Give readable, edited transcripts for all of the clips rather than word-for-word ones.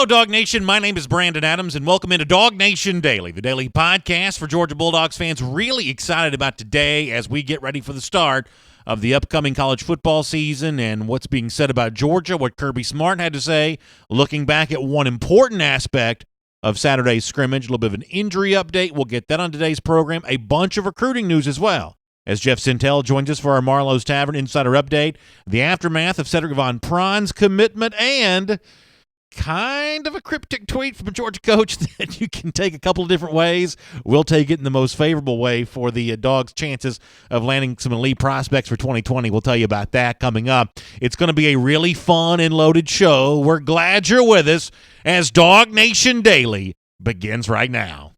Dog Nation. My name is Brandon Adams, and welcome into DawgNation Daily, the daily podcast for Georgia Bulldogs fans. Really excited about today as we get ready for the start of the upcoming college football season and what's being said about Georgia, what Kirby Smart had to say, looking back at one important aspect of Saturday's scrimmage, a little bit of an injury update. We'll get that on today's program. A bunch of recruiting news as well, as Jeff Sintel joins us for our Marloes Tavern Insider Update, the aftermath of Cedric Von Prahn's commitment, and kind of a cryptic tweet from a Georgia coach that you can take a couple of different ways. We'll take it in the most favorable way for the Dogs' chances of landing some elite prospects for 2020. We'll tell you about that coming up. It's going to be a really fun and loaded show. We're glad you're with us as DawgNation Daily begins right now.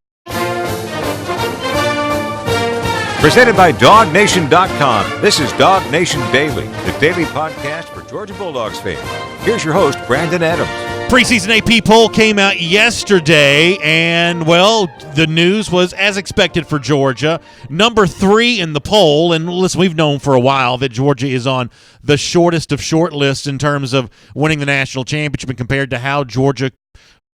Presented by DawgNation.com, this is DawgNation Daily, the daily podcast for Georgia Bulldogs fans. Here's your host, Brandon Adams. Preseason AP poll came out yesterday, and, well, the news was as expected for Georgia. Number 3 in the poll, and listen, we've known for a while that Georgia is on the shortest of short lists in terms of winning the national championship and compared to how Georgia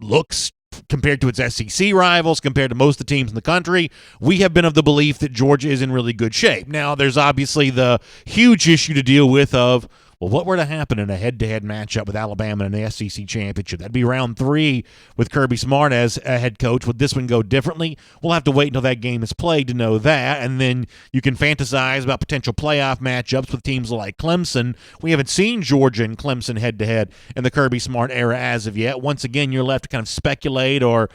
looks compared to its SEC rivals, compared to most of the teams in the country. We have been of the belief that Georgia is in really good shape. Now, there's obviously the huge issue to deal with of, well, what were to happen in a head-to-head matchup with Alabama in the SEC championship? That'd be round 3 with Kirby Smart as a head coach. Would this one go differently? We'll have to wait until that game is played to know that, and then you can fantasize about potential playoff matchups with teams like Clemson. We haven't seen Georgia and Clemson head-to-head in the Kirby Smart era as of yet. Once again, you're left to kind of speculate or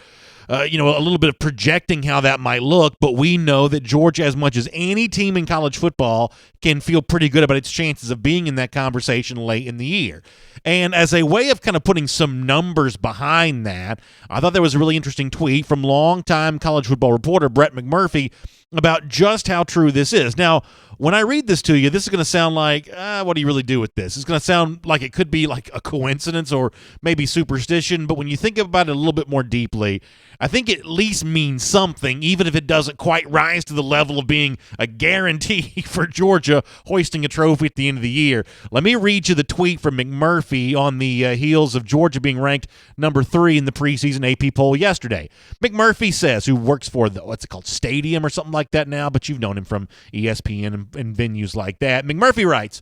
a little bit of projecting how that might look, but we know that Georgia, as much as any team in college football, can feel pretty good about its chances of being in that conversation late in the year. And as a way of kind of putting some numbers behind that, I thought there was a really interesting tweet from longtime college football reporter Brett McMurphy about just how true this is. Now, when I read this to you, this is going to sound like, what do you really do with this? It's going to sound like it could be like a coincidence or maybe superstition, but when you think about it a little bit more deeply, I think it at least means something, even if it doesn't quite rise to the level of being a guarantee for Georgia hoisting a trophy at the end of the year. Let me read you the tweet from McMurphy on the heels of Georgia being ranked number 3 in the preseason AP poll yesterday. McMurphy says, who works for what's it called, Stadium or something like that now, but you've known him from ESPN and venues like that. McMurphy writes,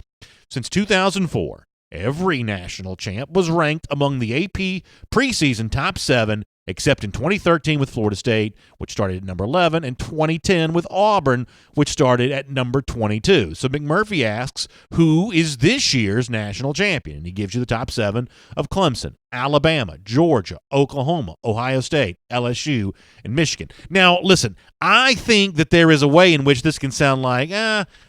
since 2004, every national champ was ranked among the AP preseason top 7, except in 2013 with Florida State, which started at number 11, and 2010 with Auburn, which started at number 22. So McMurphy asks, who is this year's national champion? And he gives you the top 7 of Clemson, Alabama, Georgia, Oklahoma, Ohio State, LSU, and Michigan. Now, listen, I think that there is a way in which this can sound like,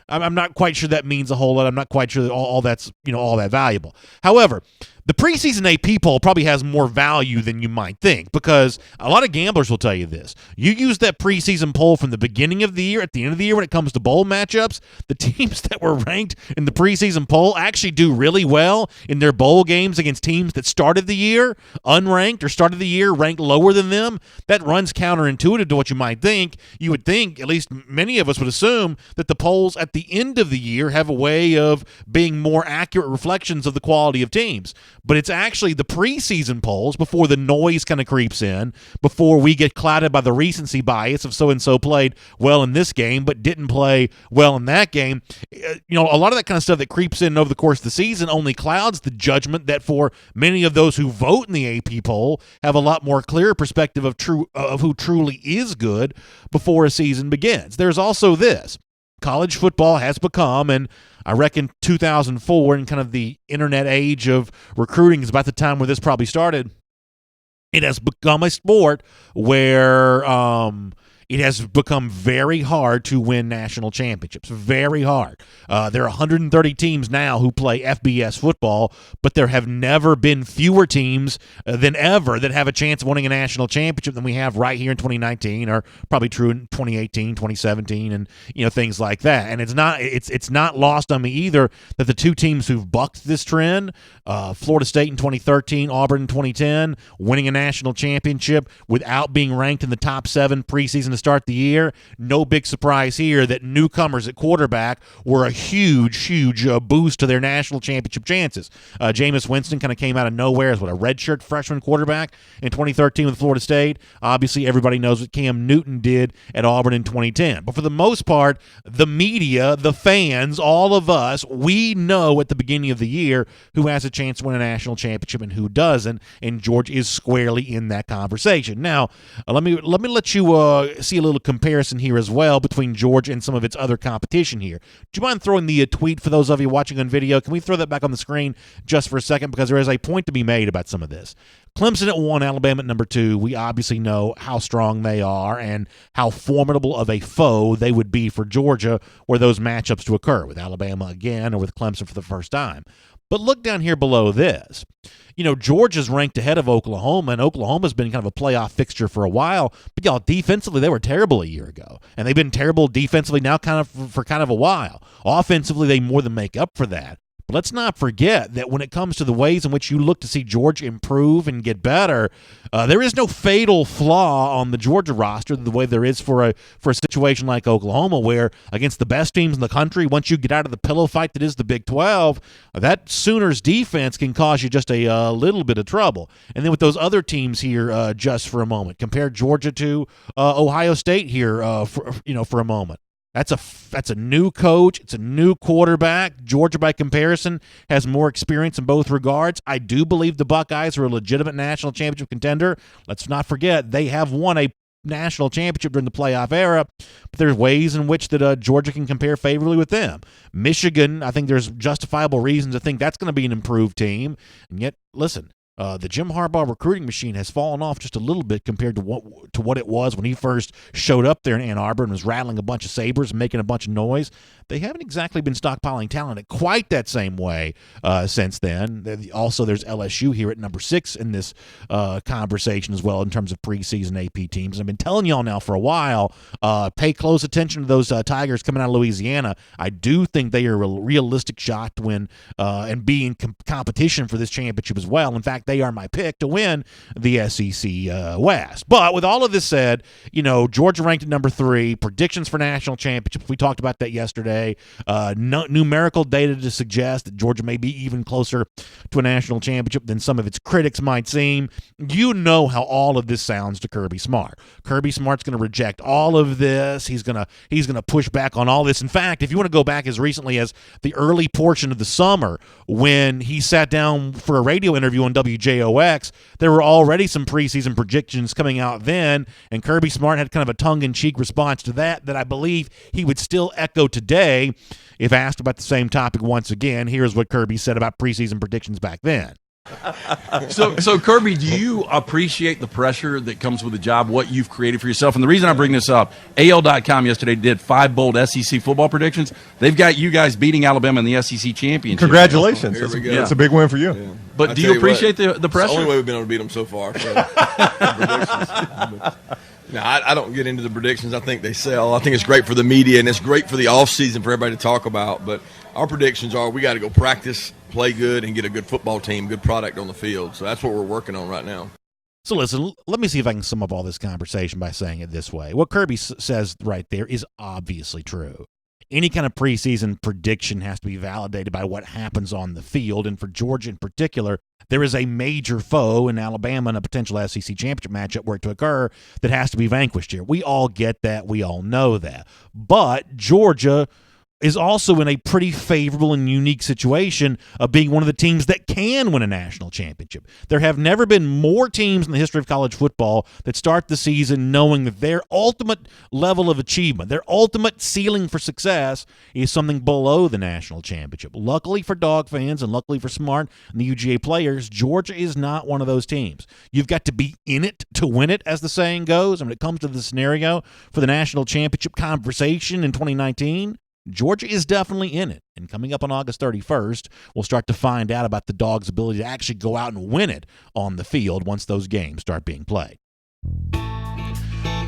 I'm not quite sure that means a whole lot. I'm not quite sure that all that's, all that valuable. However, the preseason AP poll probably has more value than you might think because a lot of gamblers will tell you this. You use that preseason poll from the beginning of the year, at the end of the year when it comes to bowl matchups, the teams that were ranked in the preseason poll actually do really well in their bowl games against teams that started the year unranked or started the year ranked lower than them. That runs counterintuitive to what you might think. You would think, at least many of us would assume, that the polls at the end of the year have a way of being more accurate reflections of the quality of teams. But it's actually the preseason polls before the noise kind of creeps in, before we get clouded by the recency bias of so-and-so played well in this game but didn't play well in that game. A lot of that kind of stuff that creeps in over the course of the season only clouds the judgment that for many of those who vote in the AP poll have a lot more clear perspective of who truly is good before a season begins. There's also this. College football has become, and I reckon 2004 and kind of the internet age of recruiting is about the time where this probably started. It has become a sport where it has become very hard to win national championships. Very hard. There are 130 teams now who play FBS football, but there have never been fewer teams than ever that have a chance of winning a national championship than we have right here in 2019, or probably true in 2018, 2017, and things like that. And it's not lost on me either that the two teams who've bucked this trend, Florida State in 2013, Auburn in 2010, winning a national championship without being ranked in the top 7 preseason to start the year. No big surprise here that newcomers at quarterback were a huge boost to their national championship chances. Jameis Winston kind of came out of nowhere as a redshirt freshman quarterback in 2013 with Florida State. Obviously, everybody knows what Cam Newton did at Auburn in 2010. But for the most part, the media, the fans, all of us, we know at the beginning of the year who has a chance to win a national championship and who doesn't, and Georgia is squarely in that conversation. Now, let me let you see a little comparison here as well between Georgia and some of its other competition here. Do you mind throwing the tweet for those of you watching on video? Can we throw that back on the screen just for a second, because there is a point to be made about some of this. Clemson at 1, Alabama at number 2. We obviously know how strong they are and how formidable of a foe they would be for Georgia were those matchups to occur, with Alabama again or with Clemson for the first time. But look down here below this. Georgia's ranked ahead of Oklahoma, and Oklahoma's been kind of a playoff fixture for a while. But y'all, defensively, they were terrible a year ago, and they've been terrible defensively now for a while. Offensively, they more than make up for that. But let's not forget that when it comes to the ways in which you look to see Georgia improve and get better, there is no fatal flaw on the Georgia roster the way there is for a situation like Oklahoma, where against the best teams in the country, once you get out of the pillow fight that is the Big 12, that Sooners defense can cause you just a little bit of trouble. And then with those other teams here, just for a moment, compare Georgia to Ohio State here for a moment. That's a new coach. It's a new quarterback. Georgia, by comparison, has more experience in both regards. I do believe the Buckeyes are a legitimate national championship contender. Let's not forget they have won a national championship during the playoff era, but there's ways in which that Georgia can compare favorably with them. Michigan, I think there's justifiable reasons to think that's going to be an improved team. And yet, listen, the Jim Harbaugh recruiting machine has fallen off just a little bit compared to what it was when he first showed up there in Ann Arbor and was rattling a bunch of sabers and making a bunch of noise. They haven't exactly been stockpiling talent at quite that same way since then. Also, there's LSU here at number 6 in this conversation as well in terms of preseason AP teams. I've been telling y'all now for a while, pay close attention to those Tigers coming out of Louisiana. I do think they are a realistic shot to win and be in competition for this championship as well. In fact, they are my pick to win the SEC West. But with all of this said, Georgia ranked at number 3. Predictions for national championships, we talked about that yesterday. Numerical data to suggest that Georgia may be even closer to a national championship than some of its critics might seem. You know how all of this sounds to Kirby Smart. Kirby Smart's going to reject all of this. He's going to push back on all this. In fact, if you want to go back as recently as the early portion of the summer when he sat down for a radio interview on WJOX, there were already some preseason predictions coming out then, and Kirby Smart had kind of a tongue-in-cheek response to that I believe he would still echo today if asked about the same topic once again. Here's what Kirby said about preseason predictions back then. So Kirby, do you appreciate the pressure that comes with the job, what you've created for yourself? And the reason I bring this up, AL.com yesterday did 5 bold SEC football predictions. They've got you guys beating Alabama in the SEC championship. Congratulations. That's a big win for you. Yeah. But do you appreciate the pressure? It's the only way we've been able to beat them so far. So. No, I don't get into the predictions. I think they sell. I think it's great for the media, and it's great for the offseason for everybody to talk about. But our predictions are we got to go practice, play good, and get a good football team, good product on the field. So that's what we're working on right now. So listen, let me see if I can sum up all this conversation by saying it this way. What Kirby says right there is obviously true. Any kind of preseason prediction has to be validated by what happens on the field, and for Georgia in particular, there is a major foe in Alabama in a potential SEC championship matchup where to occur that has to be vanquished here. We all get that. We all know that. But Georgia is also in a pretty favorable and unique situation of being one of the teams that can win a national championship. There have never been more teams in the history of college football that start the season knowing that their ultimate level of achievement, their ultimate ceiling for success is something below the national championship. Luckily for Dog fans and luckily for Smart and the UGA players, Georgia is not one of those teams. You've got to be in it to win it, as the saying goes. And when it comes to the scenario for the national championship conversation in 2019, Georgia is definitely in it, and coming up on August 31st, we'll start to find out about the Dogs' ability to actually go out and win it on the field once those games start being played.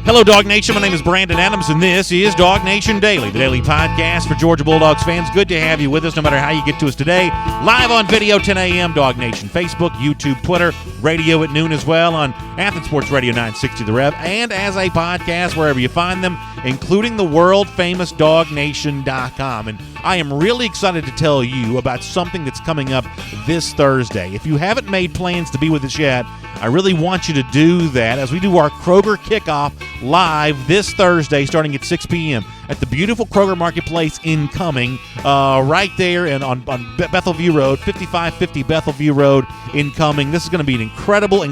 Hello, Dog Nation. My name is Brandon Adams, and this is DawgNation Daily, the daily podcast for Georgia Bulldogs fans. Good to have you with us, no matter how you get to us today. Live on video, 10 a.m., DawgNation Facebook, YouTube, Twitter. radio at noon as well on Athens Sports Radio 960 The Rev, and as a podcast wherever you find them, including the world-famous DawgNation.com. And I am really excited to tell you about something that's coming up this Thursday. If you haven't made plans to be with us yet, I really want you to do that as we do our Kroger Kickoff live this Thursday starting at 6 p.m. at the beautiful Kroger Marketplace in Cumming, right there and on Bethel View Road, 5550 Bethel View Road in Cumming. This is going to be an incredible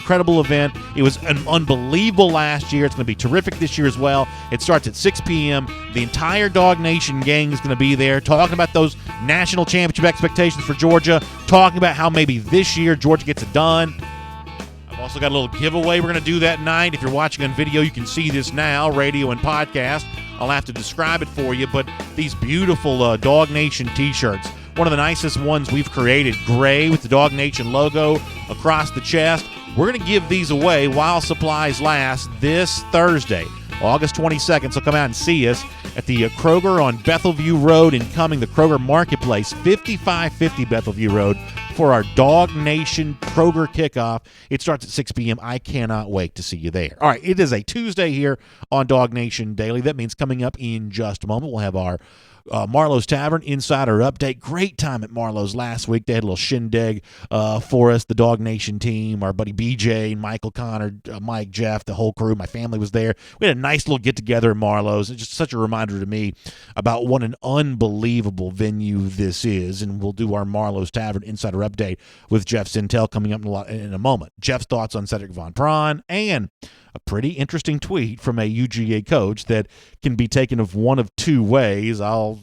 event. It was unbelievable last year. It's going to be terrific this year as well. It starts at 6 p.m. The entire Dog Nation gang is going to be there talking about those national championship expectations for Georgia, talking about how maybe this year Georgia gets it done. Also got a little giveaway we're going to do that night. If you're watching on video, you can see this now, radio and podcast. I'll have to describe it for you, but these beautiful Dog Nation t-shirts, one of the nicest ones we've created, gray with the Dog Nation logo across the chest. We're going to give these away while supplies last this Thursday, August 22nd, so come out and see us at the Kroger on Bethel View Road in Cumming, the Kroger Marketplace, 5550 Bethel View Road, for our Dog Nation Kroger Kickoff. It starts at 6 p.m. I cannot wait to see you there. All right, it is a Tuesday here on Dog Nation Daily. That means coming up in just a moment, we'll have our Marloes Tavern Insider Update. Great time at Marloes last week. They had a little shindig for us, the Dog Nation team, our buddy BJ, Michael, Connor, Mike, Jeff, the whole crew. My family was there. We had a nice little get-together at Marloes. It's just such a reminder to me about what an unbelievable venue this is, and we'll do our Marloes Tavern Insider Update with Jeff Sintel coming up in a moment. Jeff's thoughts on Cedric Von Prawn, and a pretty interesting tweet from a UGA coach that can be taken of one of two ways. I'll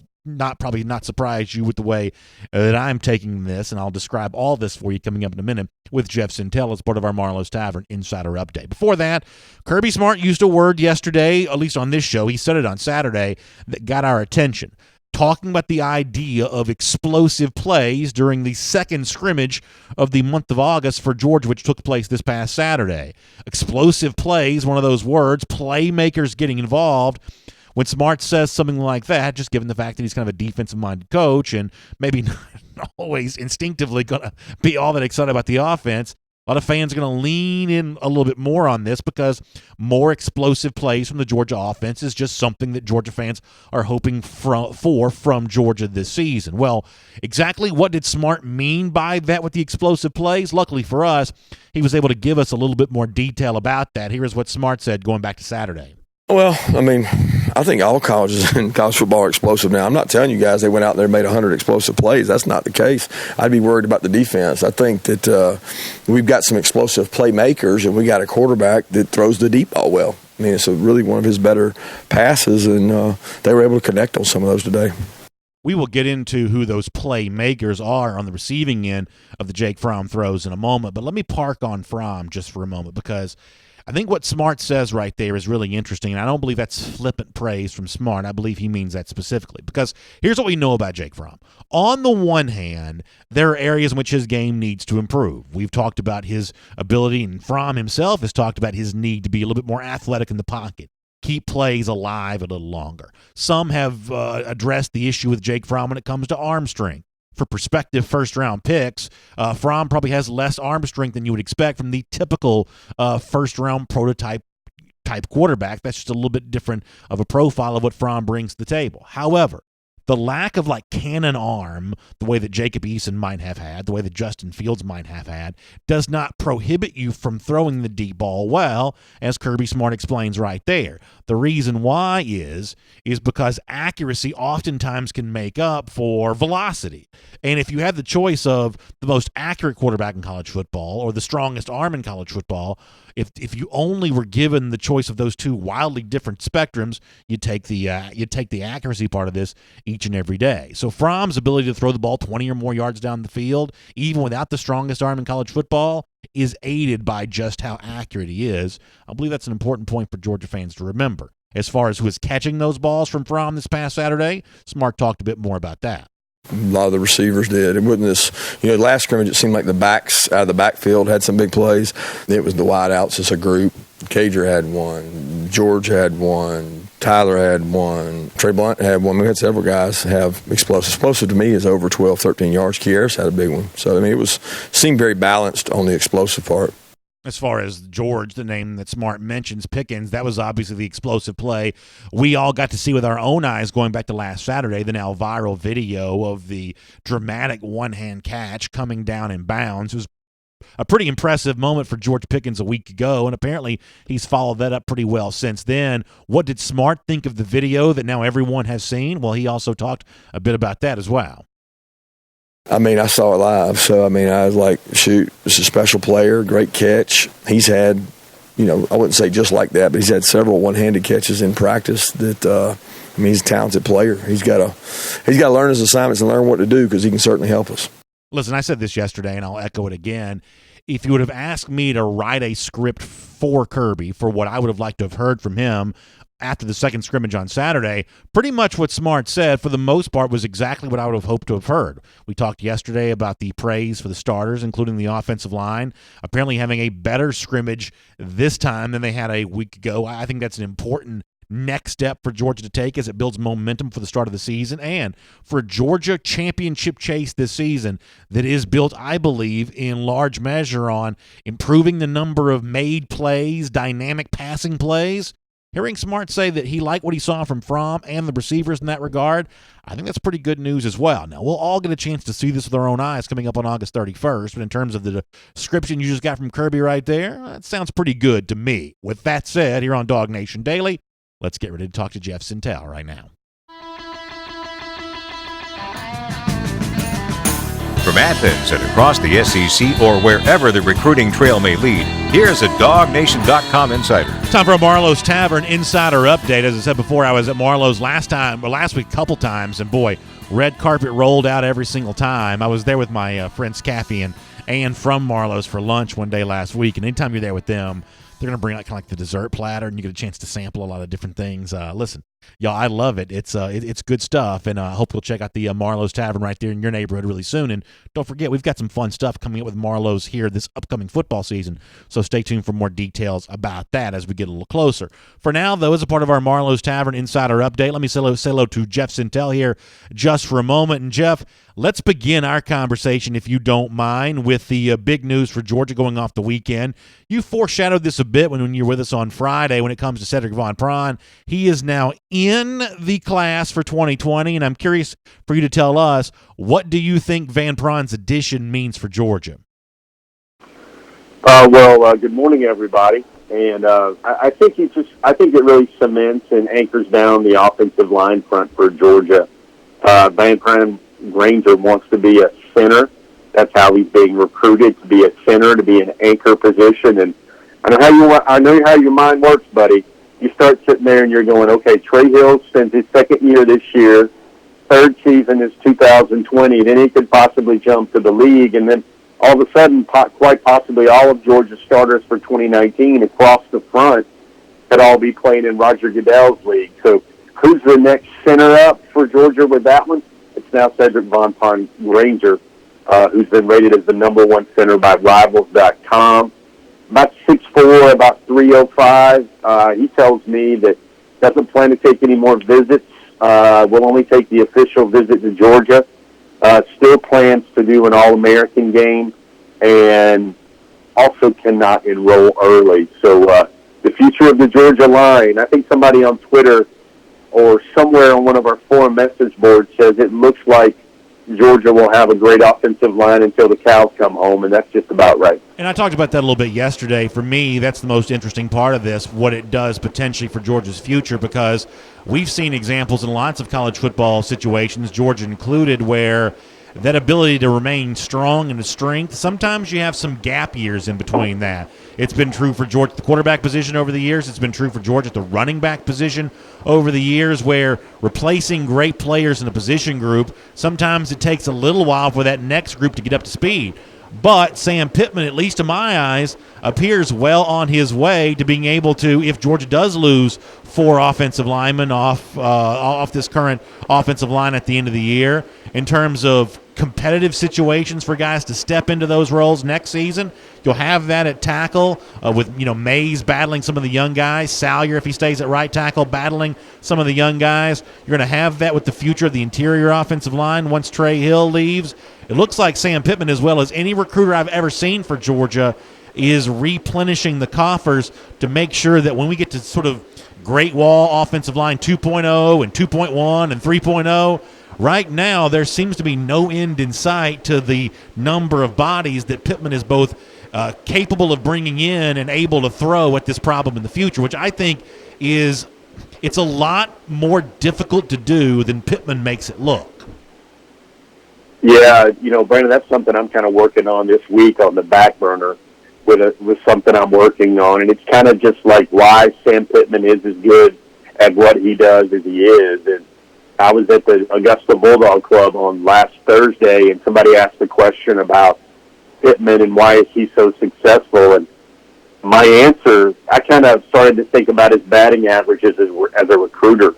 probably not surprise you with the way that I'm taking this, and I'll describe all this for you coming up in a minute with Jeff Sintel as part of our Marloes Tavern Insider Update. Before that, Kirby Smart used a word yesterday, at least on this show. He said it on Saturday, that got our attention, talking about the idea of explosive plays during the second scrimmage of the month of August for Georgia, which took place this past Saturday. Explosive plays, one of those words, playmakers getting involved. When Smart says something like that, just given the fact that he's kind of a defensive-minded coach and maybe not always instinctively going to be all that excited about the offense, a lot of fans are going to lean in a little bit more on this because more explosive plays from the Georgia offense is just something that Georgia fans are hoping for from Georgia this season. Well, exactly what did Smart mean by that with the explosive plays? Luckily for us, he was able to give us a little bit more detail about that. Here is what Smart said going back to Saturday. Well, I mean, I think all colleges in college football are explosive now. I'm not telling you guys they went out there and made 100 explosive plays. That's not the case. I'd be worried about the defense. I think that we've got some explosive playmakers, and we got a quarterback that throws the deep ball well. I mean, it's really one of his better passes, and they were able to connect on some of those today. We will get into who those playmakers are on the receiving end of the Jake Fromm throws in a moment, but let me park on Fromm just for a moment because I think what Smart says right there is really interesting, and I don't believe that's flippant praise from Smart. I believe he means that specifically because here's what we know about Jake Fromm. On the one hand, there are areas in which his game needs to improve. We've talked about his ability, and Fromm himself has talked about his need to be a little bit more athletic in the pocket, keep plays alive a little longer. Some have addressed the issue with Jake Fromm when it comes to arm strength. For prospective first-round picks, Fromm probably has less arm strength than you would expect from the typical first-round prototype type quarterback. That's just a little bit different of a profile of what Fromm brings to the table. However, the lack of cannon arm, the way that Jacob Eason might have had, the way that Justin Fields might have had, does not prohibit you from throwing the deep ball well, as Kirby Smart explains right there. The reason why is because accuracy oftentimes can make up for velocity. And if you have the choice of the most accurate quarterback in college football or the strongest arm in college football, if you only were given the choice of those two wildly different spectrums, you'd take the accuracy part of this each and every day. So Fromm's ability to throw the ball 20 or more yards down the field, even without the strongest arm in college football, is aided by just how accurate he is. I believe that's an important point for Georgia fans to remember. As far as who is catching those balls from Fromm this past Saturday, Smart talked a bit more about that. A lot of the receivers did. It wasn't this, last scrimmage, it seemed like the backs out of the backfield had some big plays. It was the wideouts as a group. Cager had one. George had one. Tyler had one. Trey Blunt had one. We had several guys have explosive. Explosive to me is over 12, 13 yards. Kieras had a big one. So, it seemed very balanced on the explosive part. As far as George, the name that Smart mentions, Pickens, that was obviously the explosive play we all got to see with our own eyes going back to last Saturday, the now viral video of the dramatic one-hand catch coming down in bounds. It was a pretty impressive moment for George Pickens a week ago, and apparently he's followed that up pretty well since then. What did Smart think of the video that now everyone has seen? Well, he also talked a bit about that as well. I mean, I saw it live, so, I mean, I was like, shoot, this is a special player, great catch. He's had, I wouldn't say just like that, but he's had several one-handed catches in practice that, he's a talented player. He's got to learn his assignments and learn what to do because he can certainly help us. Listen, I said this yesterday, and I'll echo it again. If you would have asked me to write a script for Kirby for what I would have liked to have heard from him after the second scrimmage on Saturday, pretty much what Smart said, for the most part, was exactly what I would have hoped to have heard. We talked yesterday about the praise for the starters, including the offensive line, apparently having a better scrimmage this time than they had a week ago. I think that's an important next step for Georgia to take as it builds momentum for the start of the season and for Georgia championship chase this season that is built, I believe, in large measure on improving the number of made plays, dynamic passing plays. Hearing Smart say that he liked what he saw from Fromm and the receivers in that regard, I think that's pretty good news as well. Now, we'll all get a chance to see this with our own eyes coming up on August 31st, but in terms of the description you just got from Kirby right there, that sounds pretty good to me. With that said, here on DawgNation Daily, let's get ready to talk to Jeff Sintel right now. From Athens and across the SEC or wherever the recruiting trail may lead, here's a DawgNation.com insider. Time for a Marloes Tavern insider update. As I said before, I was at Marloes last week a couple times, and boy, red carpet rolled out every single time. I was there with my friends Caffey and Ann from Marloes for lunch one day last week, and anytime you're there with them, they're going to bring out kind of like the dessert platter, and you get a chance to sample a lot of different things. Listen, y'all, I love it. It's good stuff, and I hope you'll check out the Marloes Tavern right there in your neighborhood really soon. And don't forget, we've got some fun stuff coming up with Marloes here this upcoming football season, so stay tuned for more details about that as we get a little closer. For now, though, as a part of our Marloes Tavern Insider Update, let me say hello to Jeff Sintel here just for a moment. And, Jeff, let's begin our conversation, if you don't mind, with the big news for Georgia going off the weekend. You foreshadowed this a bit when you were with us on Friday when it comes to Cedric Von Pran. He is now in the class for 2020, and I'm curious for you to tell us, what do you think Van Pran's addition means for Georgia? Good morning, everybody. And I think it really cements and anchors down the offensive line front for Georgia. Van Pran Granger wants to be a center. That's how he's being recruited, to be a center, to be an anchor position. And I know how your mind works, buddy. You start sitting there and you're going, okay, Trey Hill spends his second year this year, third season is 2020, then he could possibly jump to the league, and then all of a sudden, quite possibly all of Georgia's starters for 2019 across the front could all be playing in Roger Goodell's league. So who's the next center up for Georgia with that one? It's now Cedric Von Pran Granger, who's been rated as the number one center by Rivals.com. About 6'4", about 305. He tells me that doesn't plan to take any more visits. Will only take the official visit to Georgia. Still plans to do an All-American game, and also cannot enroll early. So the future of the Georgia line, I think somebody on Twitter or somewhere on one of our forum message boards says it looks like Georgia will have a great offensive line until the cows come home, and that's just about right. And I talked about that a little bit yesterday. For me, that's the most interesting part of this, what it does potentially for Georgia's future, because we've seen examples in lots of college football situations, Georgia included, where that ability to remain strong and a strength, sometimes you have some gap years in between that. It's been true for Georgia at the quarterback position over the years. It's been true for Georgia at the running back position over the years, where replacing great players in a position group, sometimes it takes a little while for that next group to get up to speed. But Sam Pittman, at least in my eyes, appears well on his way to being able to, if Georgia does lose 4 offensive linemen off this current offensive line at the end of the year, in terms of competitive situations for guys to step into those roles next season. You'll have that at tackle with Mays battling some of the young guys, Salyer, if he stays at right tackle, battling some of the young guys. You're going to have that with the future of the interior offensive line once Trey Hill leaves. It looks like Sam Pittman, as well as any recruiter I've ever seen for Georgia, is replenishing the coffers to make sure that when we get to sort of Great Wall offensive line 2.0 and 2.1 and 3.0, right now there seems to be no end in sight to the number of bodies that Pittman is both capable of bringing in and able to throw at this problem in the future, which I think it's a lot more difficult to do than Pittman makes it look. Yeah, Brandon, that's something I'm kind of working on this week on the back burner with something I'm working on. And it's kind of just like why Sam Pittman is as good at what he does as he is. And I was at the Augusta Bulldog Club on last Thursday, and somebody asked a question about Pittman and why is he so successful. And my answer, I kind of started to think about his batting averages as a recruiter.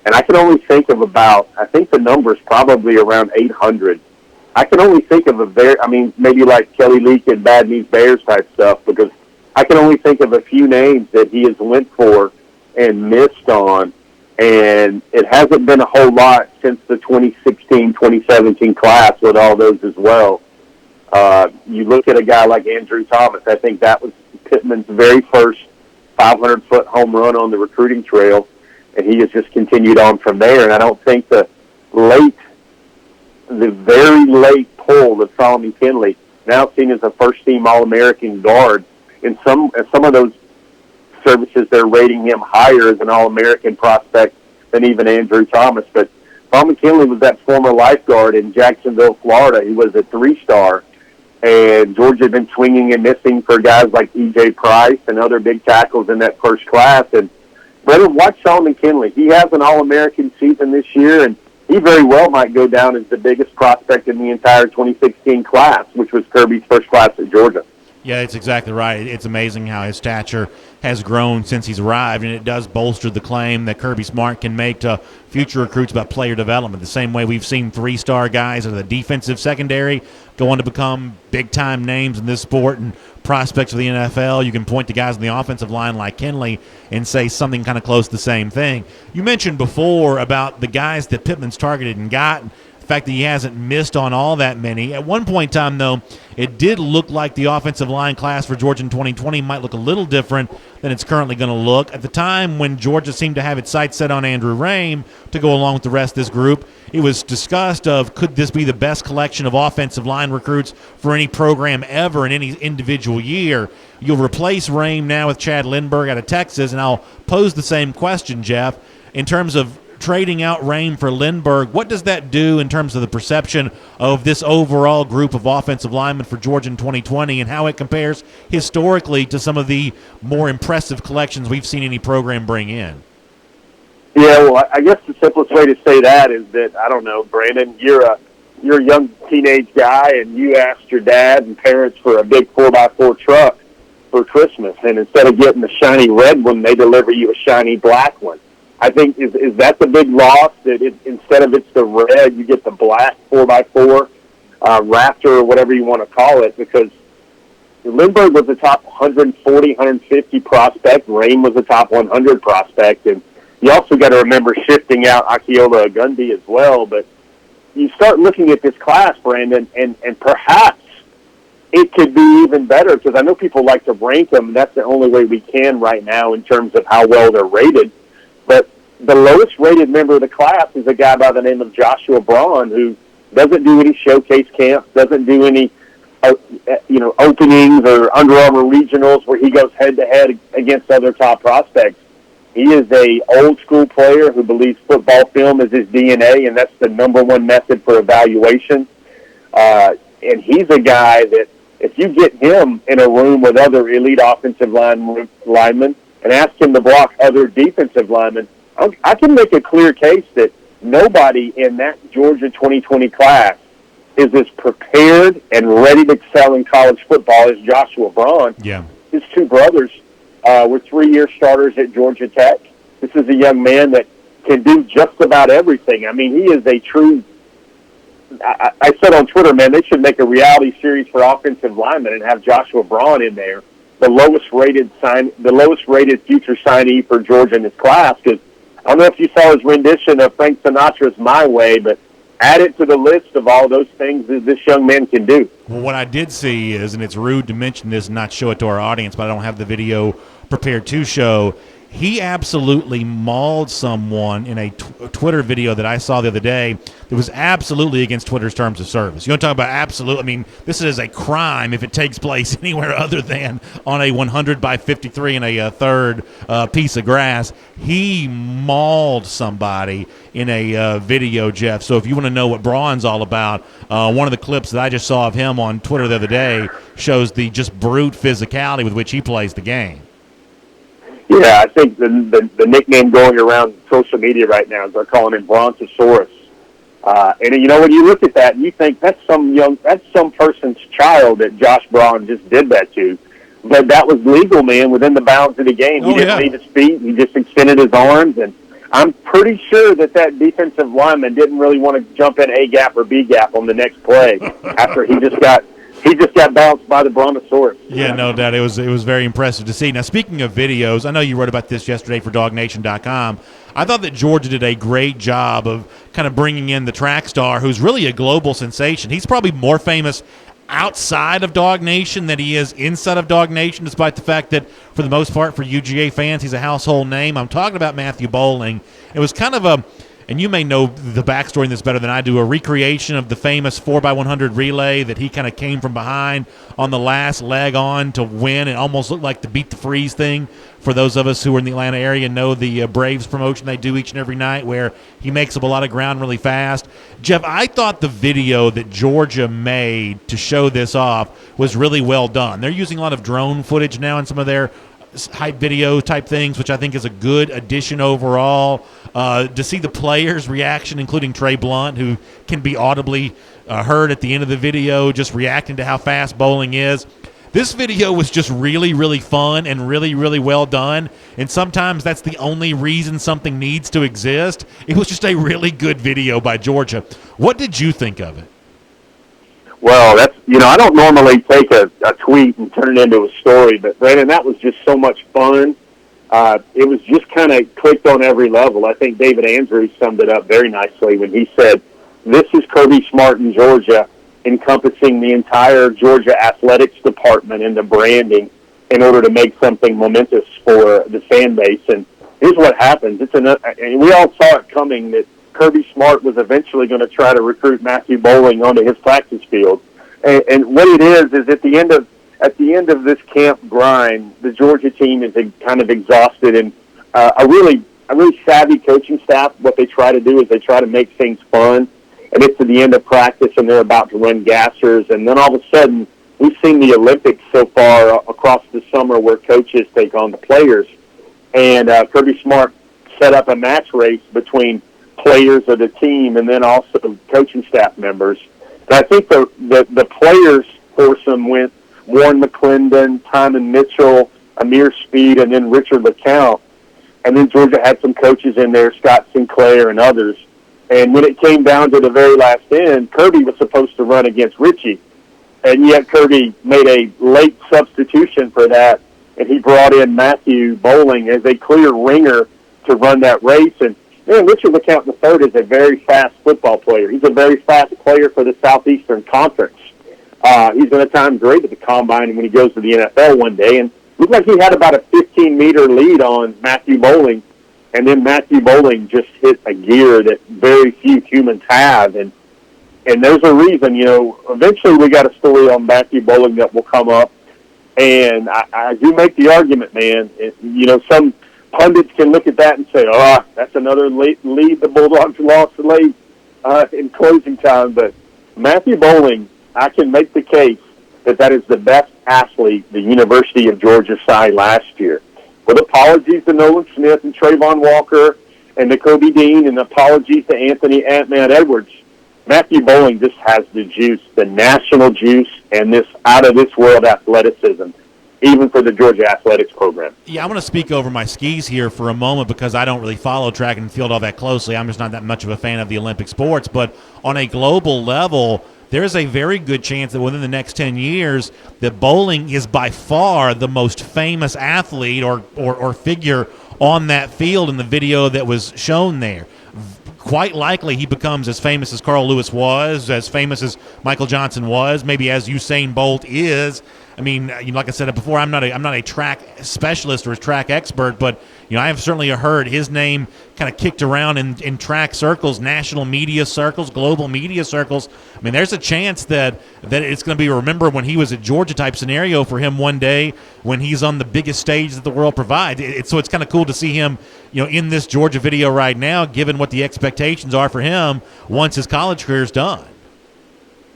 And I can only think of I think the number's probably around 800. I can only think of maybe like Kelly Leak and Bad News Bears type stuff, because I can only think of a few names that he has went for and missed on, and it hasn't been a whole lot since the 2016-2017 class with all those as well. You look at a guy like Andrew Thomas, I think that was Pittman's very first 500-foot home run on the recruiting trail, and he has just continued on from there. And I don't think the very late pull of Solomon Kinley, now seen as a first-team All-American guard, in some of those services they're rating him higher as an All-American prospect than even Andrew Thomas. But Solomon Kinley was that former lifeguard in Jacksonville, Florida. He was a 3-star, and Georgia had been swinging and missing for guys like E.J. Price and other big tackles in that first class. And Brendan, watch Solomon Kinley. He has an All-American season this year, and he very well might go down as the biggest prospect in the entire 2016 class, which was Kirby's first class at Georgia. Yeah, it's exactly right. It's amazing how his stature has grown since he's arrived, and it does bolster the claim that Kirby Smart can make to future recruits about player development. The same way we've seen 3-star guys in the defensive secondary go on to become big-time names in this sport and prospects for the NFL. You can point to guys on the offensive line like Kinley and say something kind of close to the same thing. You mentioned before about the guys that Pittman's targeted and got, the fact that he hasn't missed on all that many. At one point in time, though, it did look like the offensive line class for Georgia in 2020 might look a little different than it's currently going to look. At the time when Georgia seemed to have its sights set on Andrew Rame to go along with the rest of this group, it was discussed of could this be the best collection of offensive line recruits for any program ever in any individual year. You'll replace Rame now with Chad Lindberg out of Texas, and I'll pose the same question, Jeff, in terms of trading out Rame for Lindberg. What does that do in terms of the perception of this overall group of offensive linemen for Georgia in 2020 and how it compares historically to some of the more impressive collections we've seen any program bring in? Yeah, well, I guess the simplest way to say that is that, I don't know, Brandon, you're a young teenage guy and you asked your dad and parents for a big 4x4 truck for Christmas, and instead of getting the shiny red one, they deliver you a shiny black one. I think is that the big loss, that instead of it's the red, you get the black 4x4 Raptor or whatever you want to call it, because Lindberg was the top 140, 150 prospect. Rame was the top 100 prospect. And you also got to remember shifting out Akiola Agundi as well. But you start looking at this class, Brandon, and perhaps it could be even better, because I know people like to rank them, and that's the only way we can right now in terms of how well they're rated. But the lowest rated member of the class is a guy by the name of Joshua Braun, who doesn't do any showcase camps, doesn't do any openings or Under Armour regionals where he goes head-to-head against other top prospects. He is a old-school player who believes football film is his DNA, and that's the number one method for evaluation. And he's a guy that if you get him in a room with other elite offensive linemen and ask him to block other defensive linemen, I can make a clear case that nobody in that Georgia 2020 class is as prepared and ready to excel in college football as Joshua Braun. Yeah. His two brothers were 3-year starters at Georgia Tech. This is a young man that can do just about everything. I mean, he is a true... I said on Twitter, man, they should make a reality series for offensive linemen and have Joshua Braun in there, the lowest rated future signee for Georgia in this class. Because I don't know if you saw his rendition of Frank Sinatra's "My Way," but add it to the list of all those things that this young man can do. Well, what I did see is, and it's rude to mention this and not show it to our audience, but I don't have the video prepared to show, he absolutely mauled someone in a Twitter video that I saw the other day that was absolutely against Twitter's terms of service. You want to talk about absolute? I mean, this is a crime if it takes place anywhere other than on a 100 by 53 and a third piece of grass. He mauled somebody in a video, Jeff. So if you want to know what Braun's all about, one of the clips that I just saw of him on Twitter the other day shows the just brute physicality with which he plays the game. Yeah, I think the nickname going around social media right now is they're calling him Brontosaurus. And you know, when you look at that, you think that's some person's child that Josh Braun just did that to. But that was legal, man, within the bounds of the game. He didn't leave his feet. He just extended his arms. And I'm pretty sure that defensive lineman didn't really want to jump in A gap or B gap on the next play after he just got bounced by the Brontosaurus. Yeah, no doubt. It was very impressive to see. Now, speaking of videos, I know you wrote about this yesterday for DawgNation.com. I thought that Georgia did a great job of kind of bringing in the track star, who's really a global sensation. He's probably more famous outside of DawgNation than he is inside of DawgNation, despite the fact that, for the most part, for UGA fans, he's a household name. I'm talking about Matthew Bowling. It was kind of a, and you may know the backstory in this better than I do, a recreation of the famous 4x100 relay that he kind of came from behind on the last leg on to win. It almost looked like the Beat the Freeze thing. For those of us who are in the Atlanta area know the Braves promotion they do each and every night where he makes up a lot of ground really fast. Jeff, I thought the video that Georgia made to show this off was really well done. They're using a lot of drone footage now in some of their hype video type things, which I think is a good addition overall. To see the players' reaction, including Trey Blunt, who can be audibly heard at the end of the video, just reacting to how fast Bowling is. This video was just really, really fun and really, really well done. And sometimes that's the only reason something needs to exist. It was just a really good video by Georgia. What did you think of it? Well, I don't normally take a tweet and turn it into a story, but Brandon, that was just so much fun. It was just kind of clicked on every level. I think David Andrews summed it up very nicely when he said, "This is Kirby Smart in Georgia, encompassing the entire Georgia athletics department and the branding in order to make something momentous for the fan base." And here's what happens. And we all saw it coming that Kirby Smart was eventually going to try to recruit Matthew Bowling onto his practice field. And what it is at the end of this camp grind, the Georgia team is kind of exhausted, and a really savvy coaching staff, what they try to do is they try to make things fun. And it's at the end of practice, and they're about to run gassers. And then all of a sudden, we've seen the Olympics so far across the summer where coaches take on the players. And Kirby Smart set up a match race between players of the team and then also coaching staff members. And I think the players foursome went Warren McClendon, Timon Mitchell, Amir Speed, and then Richard LeCount. And then Georgia had some coaches in there, Scott Sinclair and others. And when it came down to the very last end, Kirby was supposed to run against Richie. And yet Kirby made a late substitution for that, and he brought in Matthew Bowling as a clear ringer to run that race. And Richard LeCount III is a very fast football player. He's a very fast player for the Southeastern Conference. He's going to time great at the Combine when he goes to the NFL one day. And it looked like he had about a 15-meter lead on Matthew Bowling. And then Matthew Bowling just hit a gear that very few humans have. And there's a reason, eventually we got a story on Matthew Bowling that will come up. And I do make the argument, man. Some pundits can look at that and say, that's another lead the Bulldogs lost late in closing time. But Matthew Bowling, I can make the case that is the best athlete the University of Georgia signed last year. With apologies to Nolan Smith and Trayvon Walker and to Kobe Dean, and apologies to Anthony Ant-Man Edwards, Matthew Bowling just has the juice, the national juice, and this out-of-this-world athleticism, even for the Georgia athletics program. Yeah, I want to speak over my skis here for a moment because I don't really follow track and field all that closely. I'm just not that much of a fan of the Olympic sports. But on a global level, there's a very good chance that within the next 10 years that Bowling is by far the most famous athlete or figure on that field in the video that was shown there. quite likely he becomes as famous as Carl Lewis was, as famous as Michael Johnson was, maybe as Usain Bolt is. I mean, like I said before, I'm not a track specialist or a track expert, but I have certainly heard his name kind of kicked around in track circles, national media circles, global media circles. I mean, there's a chance that it's going to be remembered when he was at Georgia type scenario for him one day when he's on the biggest stage that the world provides. So it's kind of cool to see him, in this Georgia video right now, given what the expectations are for him once his college career is done.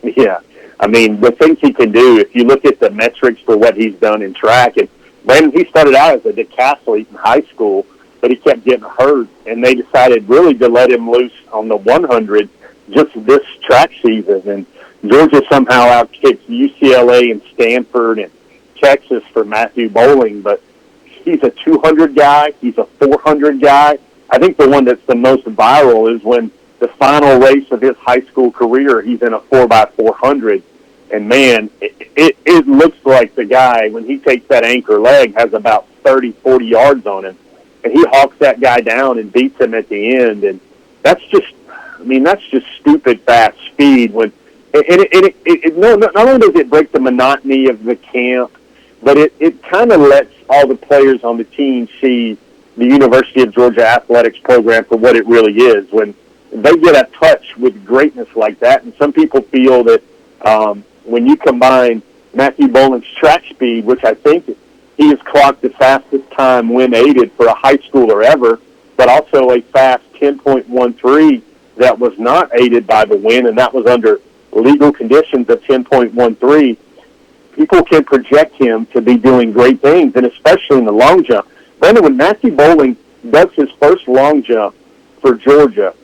Yeah. I mean, the things he can do, if you look at the metrics for what he's done in track, and Brandon, he started out as a decathlete in high school, but he kept getting hurt, and they decided really to let him loose on the 100 just this track season. And Georgia somehow outkicks UCLA and Stanford and Texas for Matthew Bowling, but he's a 200 guy. He's a 400 guy. I think the one that's the most viral is when the final race of his high school career, he's in a 4x400. And, man, it looks like the guy, when he takes that anchor leg, has about 30, 40 yards on him. And he hawks that guy down and beats him at the end. And that's just stupid fast speed. Not only does it break the monotony of the camp, but it kind of lets all the players on the team see the University of Georgia athletics program for what it really is. When they get a touch with greatness like that, and some people feel that when you combine Matthew Bowling's track speed, which I think he has clocked the fastest time when aided for a high schooler ever, but also a fast 10.13 that was not aided by the wind, and that was under legal conditions of 10.13. People can project him to be doing great things, and especially in the long jump. Brandon, when Matthew Bowling does his first long jump for Georgia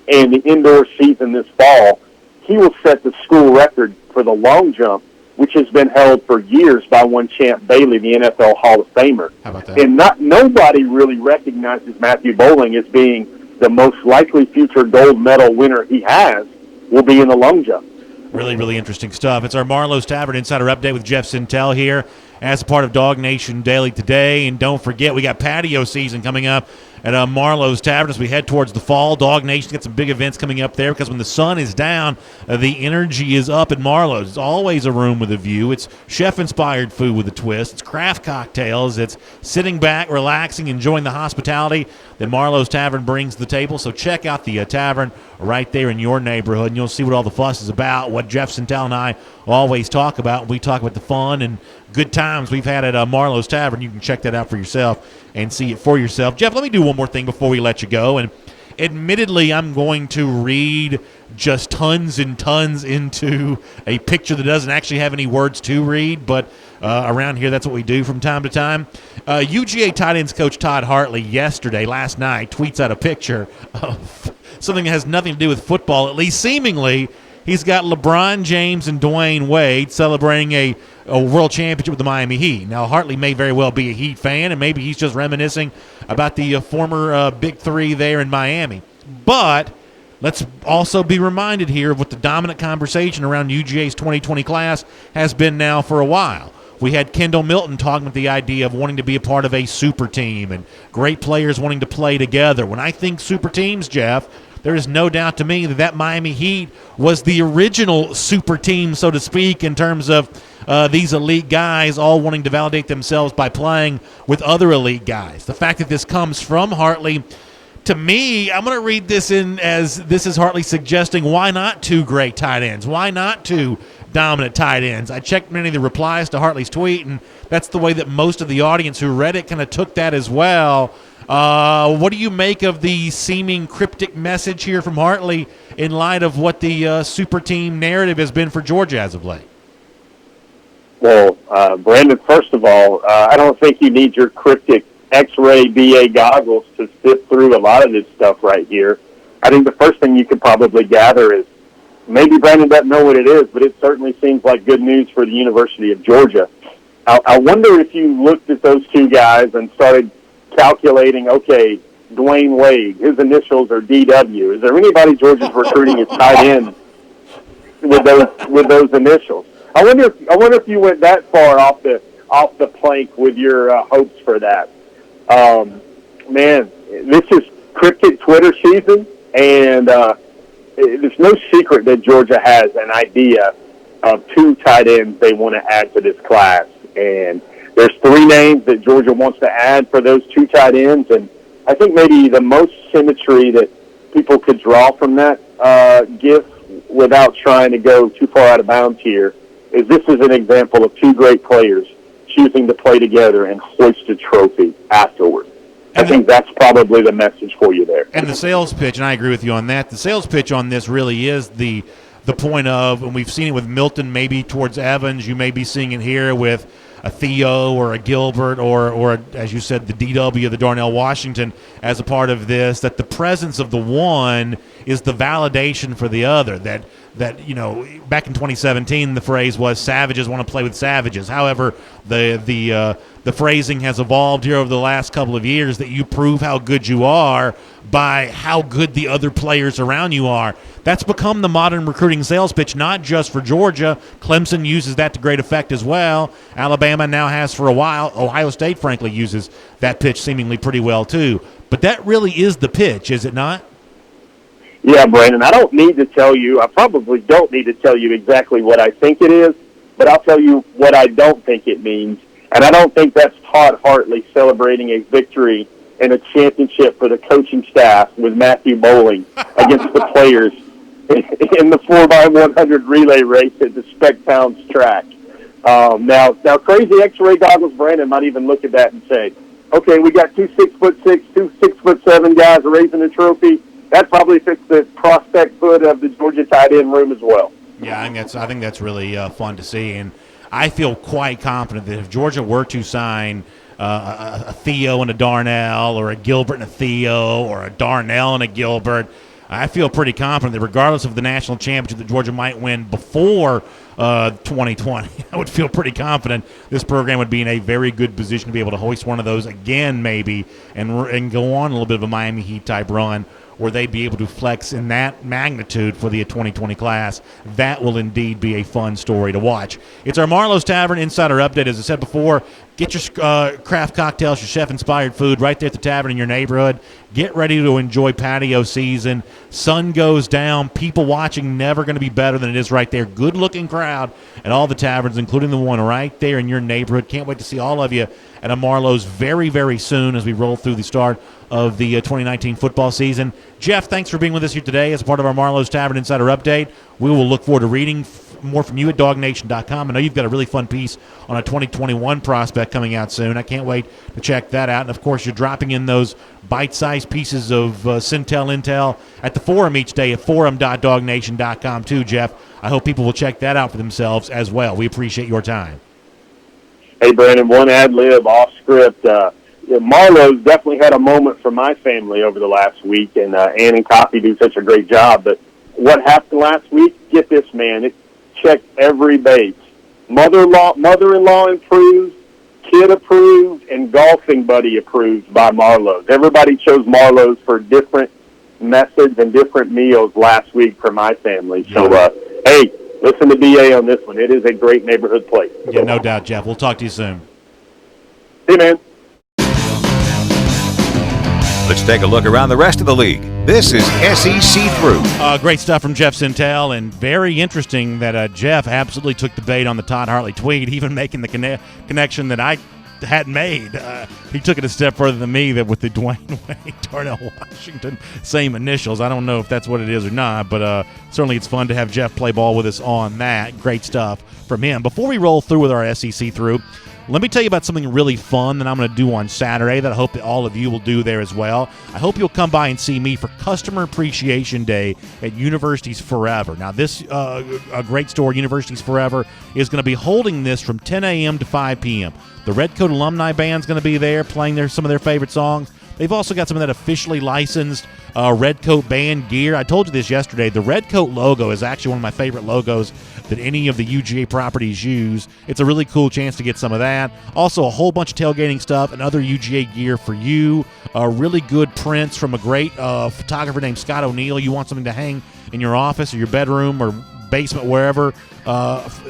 and the indoor season this fall, he will set the school record for the long jump, which has been held for years by one Champ Bailey, the NFL Hall of Famer. How about that? And nobody really recognizes Matthew Bowling as being the most likely future gold medal winner he has will be in the long jump. Really, really interesting stuff. It's our Marloes Tavern Insider Update with Jeff Sintel here as a part of DawgNation Daily today. And don't forget, we got patio season coming up at Marloes Tavern as we head towards the fall. DawgNation's got some big events coming up there because when the sun is down, the energy is up at Marloes. It's always a room with a view. It's chef-inspired food with a twist. It's craft cocktails. It's sitting back, relaxing, enjoying the hospitality that Marloes Tavern brings to the table. So check out the tavern right there in your neighborhood, and you'll see what all the fuss is about, what Jeff Sintel and I always talk about. We talk about the fun and good times we've had at Marloes Tavern. You can check that out for yourself and see it for yourself. Jeff, let me do one more thing before we let you go. And admittedly, I'm going to read just tons and tons into a picture that doesn't actually have any words to read, but around here, that's what we do from time to time. UGA tight ends coach Todd Hartley last night, tweets out a picture of something that has nothing to do with football, at least seemingly. He's got LeBron James and Dwayne Wade celebrating a world championship with the Miami Heat. Now, Hartley may very well be a Heat fan, and maybe he's just reminiscing about the former Big Three there in Miami. But let's also be reminded here of what the dominant conversation around UGA's 2020 class has been now for a while. We had Kendall Milton talking about the idea of wanting to be a part of a super team and great players wanting to play together. When I think super teams, Jeff, there is no doubt to me that Miami Heat was the original super team, so to speak, in terms of these elite guys all wanting to validate themselves by playing with other elite guys. The fact that this comes from Hartley, to me, I'm going to read this in as this is Hartley suggesting, why not two great tight ends? Why not two dominant tight ends? I checked many of the replies to Hartley's tweet, and that's the way that most of the audience who read it kind of took that as well. What do you make of the seeming cryptic message here from Hartley in light of what the super team narrative has been for Georgia as of late? Well, Brandon, first of all, I don't think you need your cryptic X-ray BA goggles to sift through a lot of this stuff right here. I think the first thing you could probably gather is maybe Brandon doesn't know what it is, but it certainly seems like good news for the University of Georgia. I wonder if you looked at those two guys and started calculating, okay, Dwayne Wade, his initials are DW. Is there anybody Georgia's recruiting as tight end with those initials? I wonder if you went that far off the plank with your hopes for that. Man, this is cryptic Twitter season, And there's no secret that Georgia has an idea of 2 tight ends they want to add to this class. And there's 3 names that Georgia wants to add for those 2 tight ends. And I think maybe the most symmetry that people could draw from that gift without trying to go too far out of bounds here is this is an example of 2 great players choosing to play together and hoist a trophy afterward. I think that's probably the message for you there. And the sales pitch, and I agree with you on that, the sales pitch on this really is the point of, and we've seen it with Milton maybe towards Evans, you may be seeing it here with a Theo or a Gilbert or as you said, the DW, the Darnell Washington as a part of this, that the presence of the one is the validation for the other, that back in 2017 the phrase was savages want to play with savages. However, the phrasing has evolved here over the last couple of years that you prove how good you are by how good the other players around you are. That's become the modern recruiting sales pitch, not just for Georgia. Clemson uses that to great effect as well. Alabama now has for a while. Ohio State, frankly, uses that pitch seemingly pretty well too. But that really is the pitch, is it not? Yeah, Brandon, I probably don't need to tell you exactly what I think it is, but I'll tell you what I don't think it means. And I don't think that's Todd Hartley celebrating a victory and a championship for the coaching staff with Matthew Bowling against the players in the 4x100 relay race at the Spec Pounds track. Now, crazy X-ray goggles Brandon might even look at that and say, okay, we got 2 6'6", 2 6'7" guys raising the trophy. That probably fits the prospect foot of the Georgia tight end room as well. Yeah, I think that's really fun to see, and I feel quite confident that if Georgia were to sign a Theo and a Darnell, or a Gilbert and a Theo, or a Darnell and a Gilbert, I feel pretty confident that regardless of the national championship that Georgia might win before 2020, I would feel pretty confident this program would be in a very good position to be able to hoist one of those again maybe and go on a little bit of a Miami Heat type run where they'd be able to flex in that magnitude for the 2020 class. That will indeed be a fun story to watch. It's our Marloes Tavern Insider Update. As I said before, get your craft cocktails, your chef-inspired food right there at the tavern in your neighborhood. Get ready to enjoy patio season. Sun goes down. People watching, never going to be better than it is right there. Good-looking crowd at all the taverns, including the one right there in your neighborhood. Can't wait to see all of you at a Marloes very, very soon as we roll through the start of the 2019 football season. Jeff, thanks for being with us here today as part of our Marloes Tavern Insider Update. We will look forward to reading more from you at DawgNation.com. I know you've got a really fun piece on a 2021 prospect coming out soon. I can't wait to check that out. And, of course, you're dropping in those bite-sized pieces of Syntel Intel at the forum each day at forum.DawgNation.com too, Jeff. I hope people will check that out for themselves as well. We appreciate your time. Hey, Brandon, one ad-lib off script. Marloes definitely had a moment for my family over the last week, and Ann and Coffee do such a great job. But what happened last week, get this, man, it checked every base. Mother-in-law approved, kid approved, and golfing buddy approved by Marloes. Everybody chose Marloes for different methods and different meals last week for my family. So, hey, listen to BA on this one. It is a great neighborhood place. Yeah, no doubt, Jeff. We'll talk to you soon. See you, man. Let's take a look around the rest of the league. This is SEC Through. Great stuff from Jeff Syntel, and very interesting that Jeff absolutely took the bait on the Todd Hartley tweet, even making the connection that I hadn't made. He took it a step further than me, that with the Dwayne Wade, Darnell Washington, same initials. I don't know if that's what it is or not, but certainly it's fun to have Jeff play ball with us on that. Great stuff from him. Before we roll through with our SEC Through, let me tell you about something really fun that I'm going to do on Saturday that I hope that all of you will do there as well. I hope you'll come by and see me for Customer Appreciation Day at Universities Forever. Now, this a great store, Universities Forever, is going to be holding this from 10 a.m. to 5 p.m. The Redcoat Alumni Band's going to be there playing some of their favorite songs. They've also got some of that officially licensed Redcoat band gear. I told you this yesterday. The Redcoat logo is actually one of my favorite logos that any of the UGA properties use. It's a really cool chance to get some of that. Also, a whole bunch of tailgating stuff and other UGA gear for you. Really good prints from a great photographer named Scott O'Neill. You want something to hang in your office or your bedroom or basement, wherever,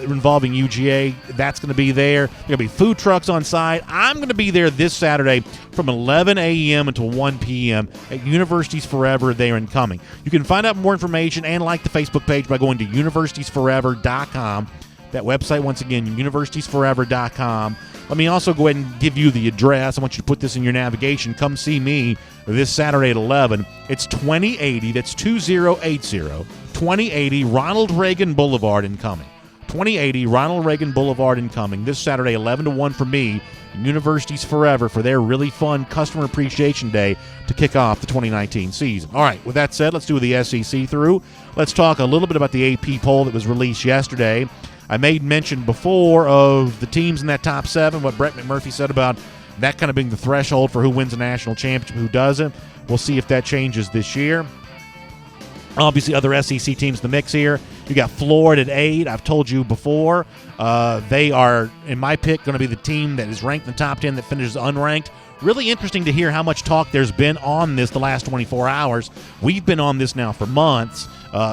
involving UGA. That's going to be there. There going to be food trucks on site. I'm going to be there this Saturday from 11 a.m. until 1 p.m. at Universities Forever there in Cumming. You can find out more information and like the Facebook page by going to universitiesforever.com. That website, once again, universitiesforever.com. Let me also go ahead and give you the address. I want you to put this in your navigation. Come see me this Saturday at 11. It's 2080. That's 2080. 2080 Ronald Reagan Boulevard in Cumming. 2080 Ronald Reagan Boulevard in Cumming. This Saturday, 11 to 1 for me. Universities Forever for their really fun Customer Appreciation Day to kick off the 2019 season. All right, with that said, let's do the SEC through. Let's talk a little bit about the AP poll that was released yesterday. I made mention before of the teams in that top 7, what Brett McMurphy said about that kind of being the threshold for who wins a national championship, who doesn't. We'll see if that changes this year. Obviously, other SEC teams in the mix here. You got Florida at 8. I've told you before. They are, in my pick, going to be the team that is ranked in the top 10 that finishes unranked. Really interesting to hear how much talk there's been on this the last 24 hours. We've been on this now for months.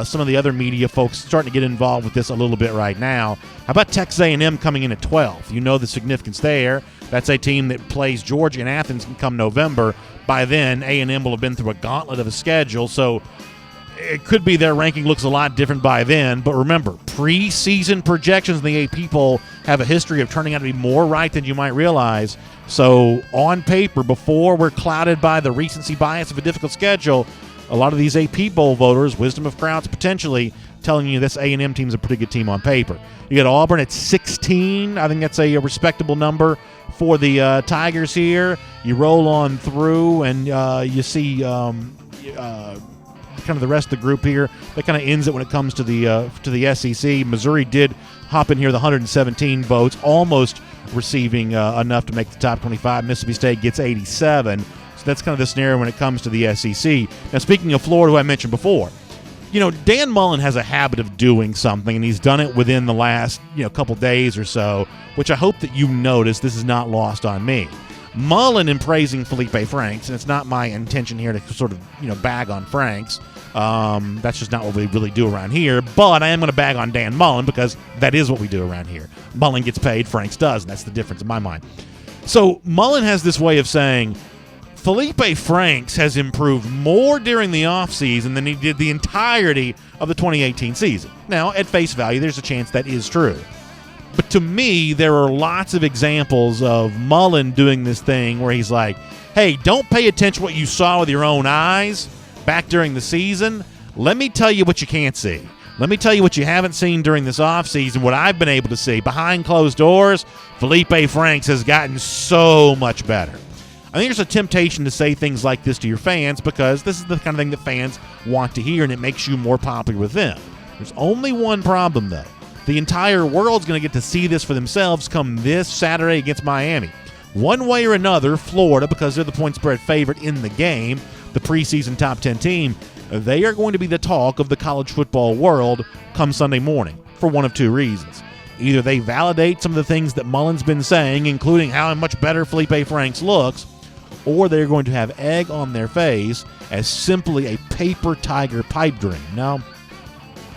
Some of the other media folks starting to get involved with this a little bit right now. How about Texas A&M coming in at 12th? You know the significance there. That's a team that plays Georgia and Athens come November. By then, A&M will have been through a gauntlet of a schedule, so it could be their ranking looks a lot different by then. But remember, preseason projections in the AP poll have a history of turning out to be more right than you might realize. So on paper, before we're clouded by the recency bias of a difficult schedule, a lot of these AP poll voters, wisdom of crowds potentially, telling you this A&M team's a pretty good team on paper. You got Auburn at 16. I think that's a respectable number for the Tigers here. You roll on through, and you see kind of the rest of the group here. That kind of ends it when it comes to the SEC. Missouri did hop in here with 117 votes, almost receiving enough to make the top 25. Mississippi State gets 87. So that's kind of the scenario when it comes to the SEC. Now, speaking of Florida, who I mentioned before, you know, Dan Mullen has a habit of doing something, and he's done it within the last couple days or so, which I hope that you notice. This is not lost on me. Mullen in praising Felipe Franks, and it's not my intention here to sort of bag on Franks. That's just not what we really do around here. But I am going to bag on Dan Mullen because that is what we do around here. Mullen gets paid, Franks does, and that's the difference in my mind. So Mullen has this way of saying Felipe Franks has improved more during the offseason than he did the entirety of the 2018 season. Now, at face value, there's a chance that is true. But to me, there are lots of examples of Mullen doing this thing where he's like, hey, don't pay attention to what you saw with your own eyes back during the season. Let me tell you what you can't see. Let me tell you what you haven't seen during this offseason, what I've been able to see. Behind closed doors, Felipe Franks has gotten so much better. I think there's a temptation to say things like this to your fans because this is the kind of thing that fans want to hear, and it makes you more popular with them. There's only one problem, though. The entire world's going to get to see this for themselves come this Saturday against Miami. One way or another, Florida, because they're the point spread favorite in the game, the preseason top 10 team, they are going to be the talk of the college football world come Sunday morning for one of two reasons. Either they validate some of the things that Mullen's been saying, including how much better Felipe Franks looks, or they're going to have egg on their face as simply a paper tiger pipe dream. Now,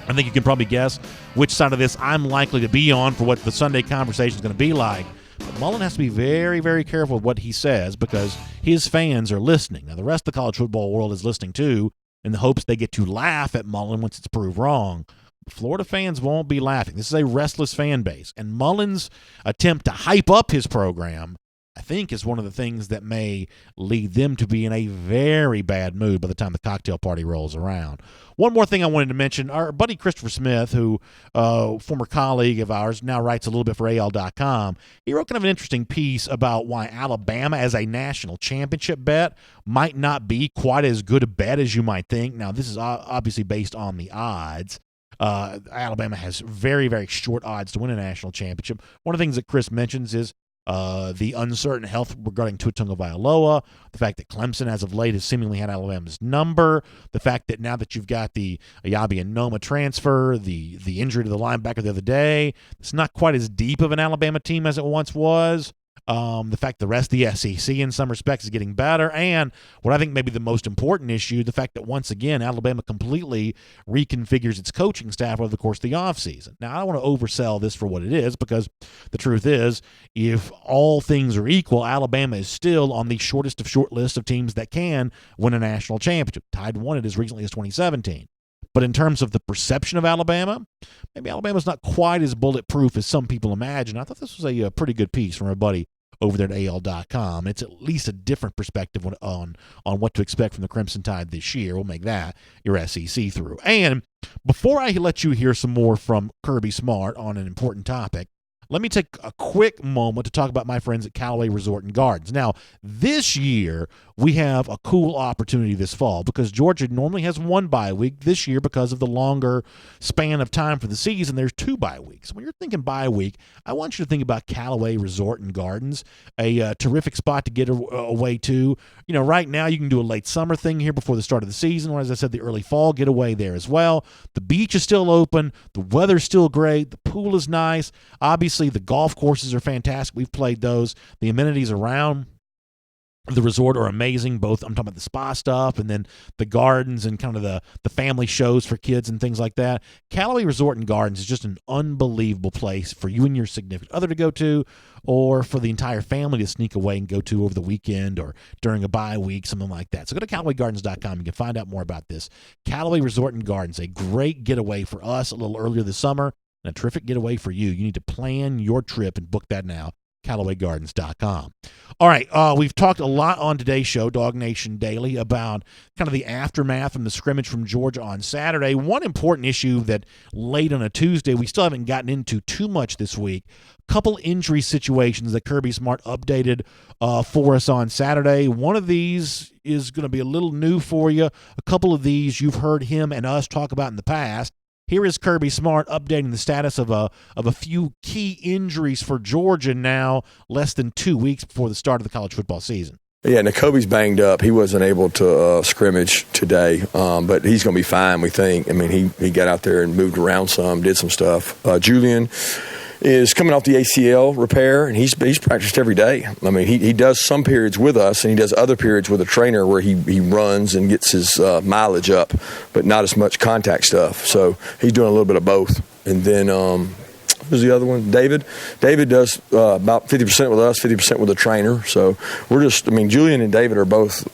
I think you can probably guess which side of this I'm likely to be on for what the Sunday conversation is going to be like. But Mullen has to be very, very careful with what he says because his fans are listening. Now, the rest of the college football world is listening too in the hopes they get to laugh at Mullen once it's proved wrong. Florida fans won't be laughing. This is a restless fan base. And Mullen's attempt to hype up his program, I think, is one of the things that may lead them to be in a very bad mood by the time the cocktail party rolls around. One more thing I wanted to mention, our buddy Christopher Smith, who former colleague of ours, now writes a little bit for AL.com, he wrote kind of an interesting piece about why Alabama as a national championship bet might not be quite as good a bet as you might think. Now, this is obviously based on the odds. Alabama has very, very short odds to win a national championship. One of the things that Chris mentions is the uncertain health regarding Tua Tagovailoa, the fact that Clemson as of late has seemingly had Alabama's number, the fact that now that you've got the Ayabi and Noma transfer, the injury to the linebacker the other day, it's not quite as deep of an Alabama team as it once was. The fact the rest of the SEC in some respects is getting better, and what I think may be the most important issue, the fact that once again Alabama completely reconfigures its coaching staff over the course of the offseason. Now, I don't want to oversell this for what it is, because the truth is, if all things are equal, Alabama is still on the shortest of short lists of teams that can win a national championship. Tide won it as recently as 2017. But in terms of the perception of Alabama, maybe Alabama's not quite as bulletproof as some people imagine. I thought this was a pretty good piece from our buddy over there at AL.com. It's at least a different perspective on what to expect from the Crimson Tide this year. We'll make that your SEC through. And before I let you hear some more from Kirby Smart on an important topic, let me take a quick moment to talk about my friends at Callaway Resort and Gardens. Now, this year, we have a cool opportunity this fall because Georgia normally has one bye week. This year, because of the longer span of time for the season, there's 2 bye weeks. When you're thinking bye week, I want you to think about Callaway Resort and Gardens, a terrific spot to get away to. You know, right now, you can do a late summer thing here before the start of the season, or as I said, the early fall getaway there as well. The beach is still open. The weather's still great. The pool is nice. Obviously, the golf courses are fantastic. We've played those. The amenities around the resort are amazing. Both, I'm talking about the spa stuff and then the gardens and kind of the family shows for kids and things like that. Callaway Resort and Gardens is just an unbelievable place for you and your significant other to go to, or for the entire family to sneak away and go to over the weekend or during a bye week, something like that. So go to CallawayGardens.com. You can find out more about this. Callaway Resort and Gardens, a great getaway for us a little earlier this summer and a terrific getaway for you. You need to plan your trip and book that now. CallawayGardens.com. All right, we've talked a lot on today's show, DawgNation Daily, about kind of the aftermath from the scrimmage from Georgia on Saturday. One important issue that late on a Tuesday we still haven't gotten into too much this week, a couple injury situations that Kirby Smart updated for us on Saturday. One of these is going to be a little new for you. A couple of these you've heard him and us talk about in the past. Here is Kirby Smart updating the status of a few key injuries for Georgia now, less than 2 weeks before the start of the college football season. Yeah, Nakobe's banged up. He wasn't able to scrimmage today, but he's going to be fine, we think. I mean, he got out there and moved around some, did some stuff. Julian is coming off the ACL repair, and he's practiced every day. I mean, he does some periods with us, and he does other periods with a trainer where he runs and gets his mileage up, but not as much contact stuff. So he's doing a little bit of both. And then who's the other one? David. David does about 50% with us, 50% with a trainer. So Julian and David are both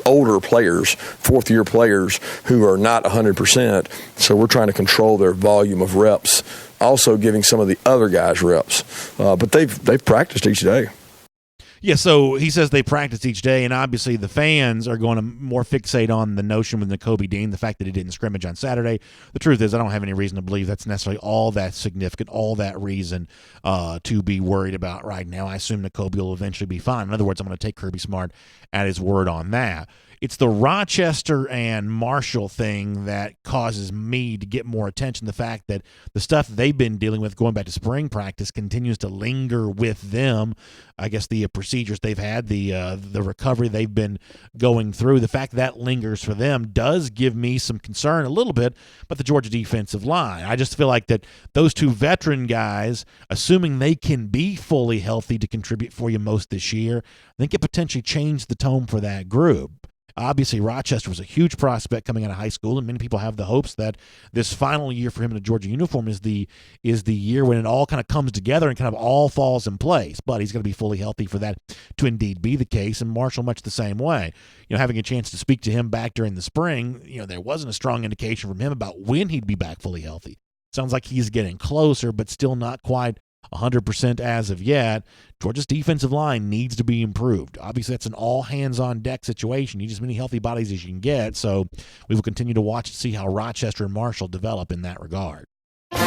older players, fourth-year players who are not 100%. So we're trying to control their volume of reps, also giving some of the other guys reps. But they've practiced each day. Yeah, so he says they practice each day, and obviously the fans are going to more fixate on the notion with Nakobe Dean, the fact that he didn't scrimmage on Saturday. The truth is I don't have any reason to believe that's necessarily all that significant, all that reason to be worried about right now. I assume Nakobe will eventually be fine. In other words, I'm going to take Kirby Smart at his word on that. It's the Rochester and Marshall thing that causes me to get more attention. The fact that the stuff they've been dealing with going back to spring practice continues to linger with them. I guess the procedures they've had, the recovery they've been going through, the fact that lingers for them does give me some concern a little bit about the Georgia defensive line. I just feel like that those two veteran guys, assuming they can be fully healthy to contribute for you most this year, I think it potentially changed the tone for that group. Obviously, Rochester was a huge prospect coming out of high school, and many people have the hopes that this final year for him in a Georgia uniform is the year when it all kind of comes together and kind of all falls in place. But he's going to be fully healthy for that to indeed be the case, and Marshall much the same way. Having a chance to speak to him back during the spring, there wasn't a strong indication from him about when he'd be back fully healthy. Sounds like he's getting closer, but still not quite 100% as of yet. Georgia's defensive line needs to be improved. Obviously, that's an all-hands-on-deck situation. You need as many healthy bodies as you can get, so we will continue to watch and see how Rochester and Marshall develop in that regard. All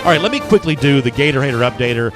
right, let me quickly do the Gator Hater Updater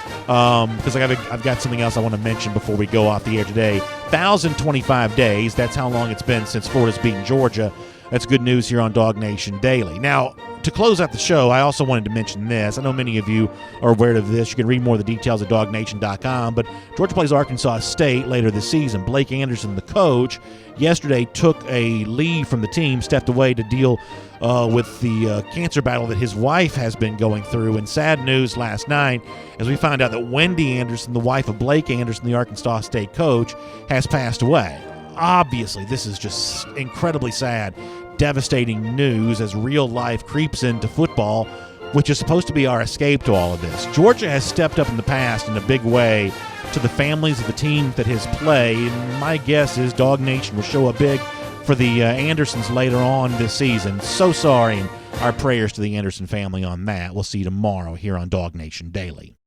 because I've got something else I want to mention before we go off the air today. 1,025 days, that's how long it's been since Florida's beaten Georgia. that's good news here on DawgNation Daily. Now, to close out the show, I also wanted to mention this. I know many of you are aware of this. You can read more of the details at DawgNation.com, but Georgia plays Arkansas State later this season. Blake Anderson, the coach, yesterday took a leave from the team, stepped away to deal with the cancer battle that his wife has been going through. And sad news last night as we found out that Wendy Anderson, the wife of Blake Anderson, the Arkansas State coach, has passed away. Obviously, this is just incredibly sad, devastating news as real life creeps into football, which is supposed to be our escape to all of this. Georgia has stepped up in the past in a big way to the families of the teams that has played. And my guess is DawgNation will show up big for the Andersons later on this season. So sorry, and our prayers to the Anderson family on that. We'll see you tomorrow here on DawgNation Daily.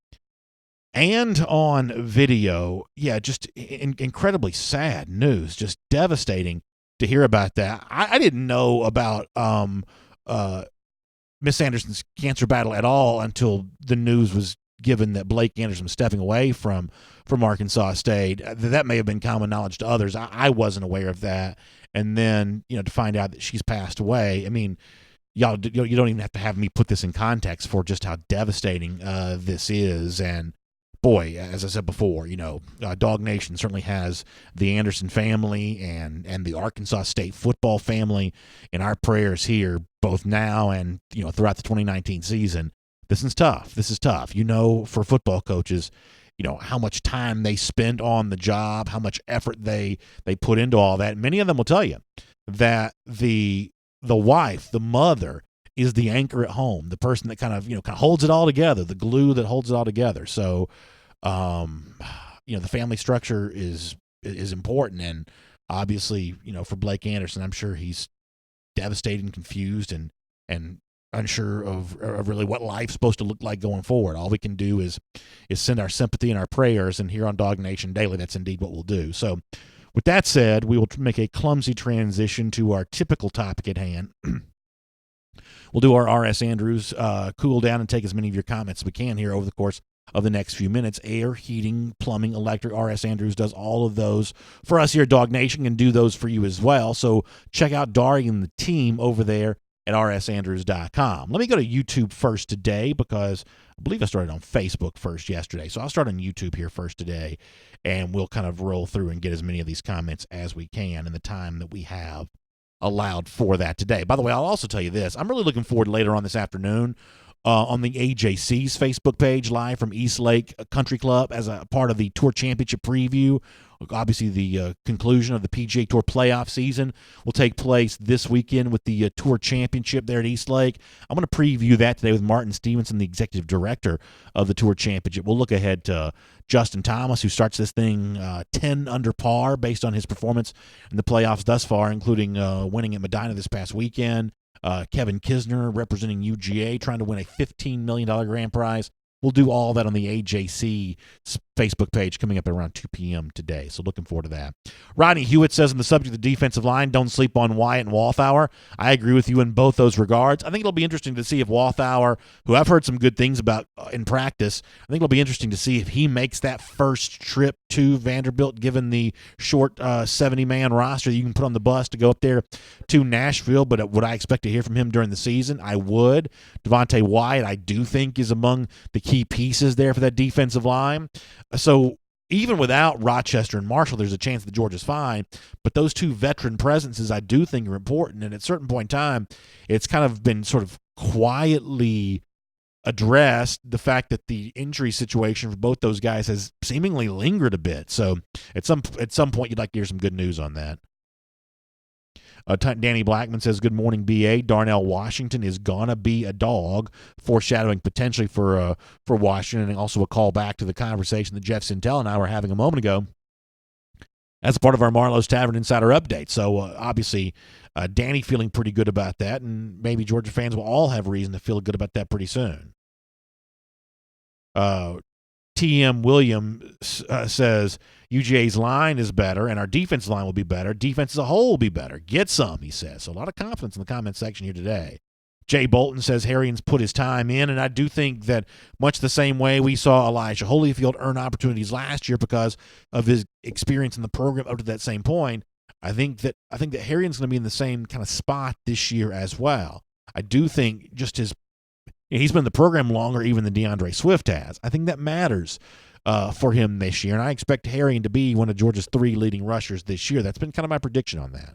And on video, yeah, just incredibly sad news, just devastating to hear about that. I didn't know about Miss Anderson's cancer battle at all until the news was given that Blake Anderson was stepping away from Arkansas State. That may have been common knowledge to others. I wasn't aware of that. And then, to find out that she's passed away, I mean, y'all, you don't even have to have me put this in context for just how devastating this is. And boy, as I said before, DawgNation certainly has the Anderson family and the Arkansas State football family in our prayers here, both now and, throughout the 2019 season. This is tough. For football coaches, how much time they spend on the job, how much effort they put into all that. Many of them will tell you that the wife, the mother, is the anchor at home, the person that kind of holds it all together, the glue that holds it all together. So, the family structure is important, and obviously, for Blake Anderson, I'm sure he's devastated and confused and unsure of really what life's supposed to look like going forward. All we can do is send our sympathy and our prayers, and here on DawgNation Daily, that's indeed what we'll do. So, with that said, we will make a clumsy transition to our typical topic at hand. We'll do our R.S. Andrews, cool down and take as many of your comments as we can here over the course of the next few minutes. Air, heating, plumbing, electric. R.S. Andrews does all of those for us here at DawgNation and do those for you as well. So check out Dari and the team over there at rsandrews.com. Let me go to YouTube first today because I believe I started on Facebook first yesterday. So I'll start on YouTube here first today, and we'll kind of roll through and get as many of these comments as we can in the time that we have allowed for that today. By the way, I'll also tell you this. I'm really looking forward later on this afternoon on the AJC's Facebook page, live from East Lake Country Club as a part of the Tour Championship preview. Obviously, the conclusion of the PGA Tour playoff season will take place this weekend with the Tour Championship there at East Lake. I'm going to preview that today with Martin Stevenson, the executive director of the Tour Championship. We'll look ahead to Justin Thomas, who starts this thing 10 under par based on his performance in the playoffs thus far, including winning at Medina this past weekend. Kevin Kisner representing UGA, trying to win a $15 million grand prize. We'll do all that on the AJC Facebook page coming up at around 2 p.m. today, so looking forward to that. Rodney Hewitt says on the subject of the defensive line, don't sleep on Wyatt and Walthour. I agree with you in both those regards. I think it'll be interesting to see if Walthour, who I've heard some good things about in practice, I think it'll be interesting to see if he makes that first trip to Vanderbilt, given the short 70-man roster that you can put on the bus to go up there to Nashville. But would I expect to hear from him during the season? I would. Devontae Wyatt, I do think, is among the key pieces there for that defensive line. So even without Rochester and Marshall, there's a chance that Georgia's fine. But those two veteran presences I do think are important. And at a certain point in time, it's kind of been sort of quietly addressed, the fact that the injury situation for both those guys has seemingly lingered a bit. So at some point, you'd like to hear some good news on that. Danny Blackman says, good morning, BA. Darnell Washington is going to be a dog, foreshadowing potentially for Washington, and also a call back to the conversation that Jeff Sintel and I were having a moment ago as part of our Marloes Tavern Insider Update. So, obviously, Danny feeling pretty good about that, and maybe Georgia fans will all have reason to feel good about that pretty soon. T.M. Williams says, UGA's line is better, and our defense line will be better. Defense as a whole will be better. Get some, he says. So a lot of confidence in the comment section here today. Jay Bolton says Harrian's put his time in, and I do think that much the same way we saw Elijah Holyfield earn opportunities last year because of his experience in the program up to that same point, I think that Harrian's going to be in the same kind of spot this year as well. I do think just he's been in the program longer even than DeAndre Swift has. I think that matters for him this year, and I expect Harrian to be one of Georgia's 3 leading rushers this year. That's been kind of my prediction on that.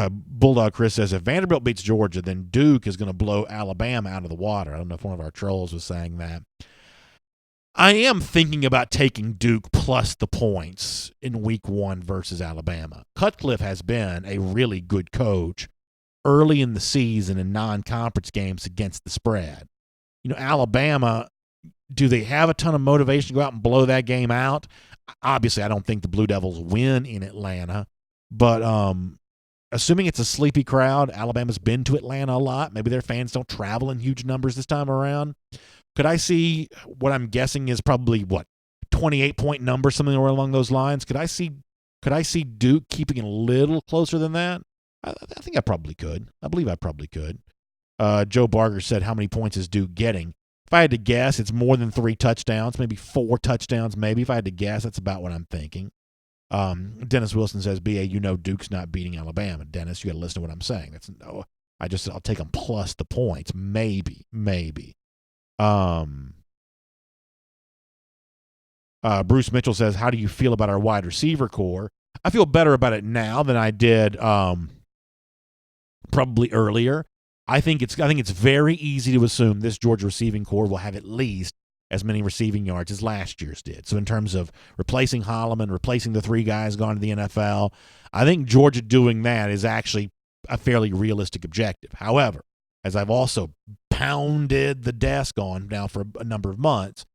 Bulldog Chris says, if Vanderbilt beats Georgia, then Duke is going to blow Alabama out of the water. I don't know if one of our trolls was saying that. I am thinking about taking Duke plus the points in week 1 versus Alabama. Cutcliffe has been a really good coach early in the season in non-conference games against the spread. Alabama, do they have a ton of motivation to go out and blow that game out? Obviously, I don't think the Blue Devils win in Atlanta, but assuming it's a sleepy crowd, Alabama's been to Atlanta a lot. Maybe their fans don't travel in huge numbers this time around. Could I see what I'm guessing is probably 28-point number, something along those lines? Could I see Duke keeping it a little closer than that? I think I probably could. I believe I probably could. Joe Barger said, how many points is Duke getting? If I had to guess, it's more than 3 touchdowns, maybe 4 touchdowns, maybe. If I had to guess, that's about what I'm thinking. Dennis Wilson says, BA, Duke's not beating Alabama. Dennis, you got to listen to what I'm saying. I'll take them plus the points. Maybe. Bruce Mitchell says, how do you feel about our wide receiver core? I feel better about it now than I did probably earlier. I think it's very easy to assume this Georgia receiving core will have at least as many receiving yards as last year's did. So in terms of replacing Holloman, replacing the 3 guys gone to the NFL, I think Georgia doing that is actually a fairly realistic objective. However, as I've also pounded the desk on now for a number of months,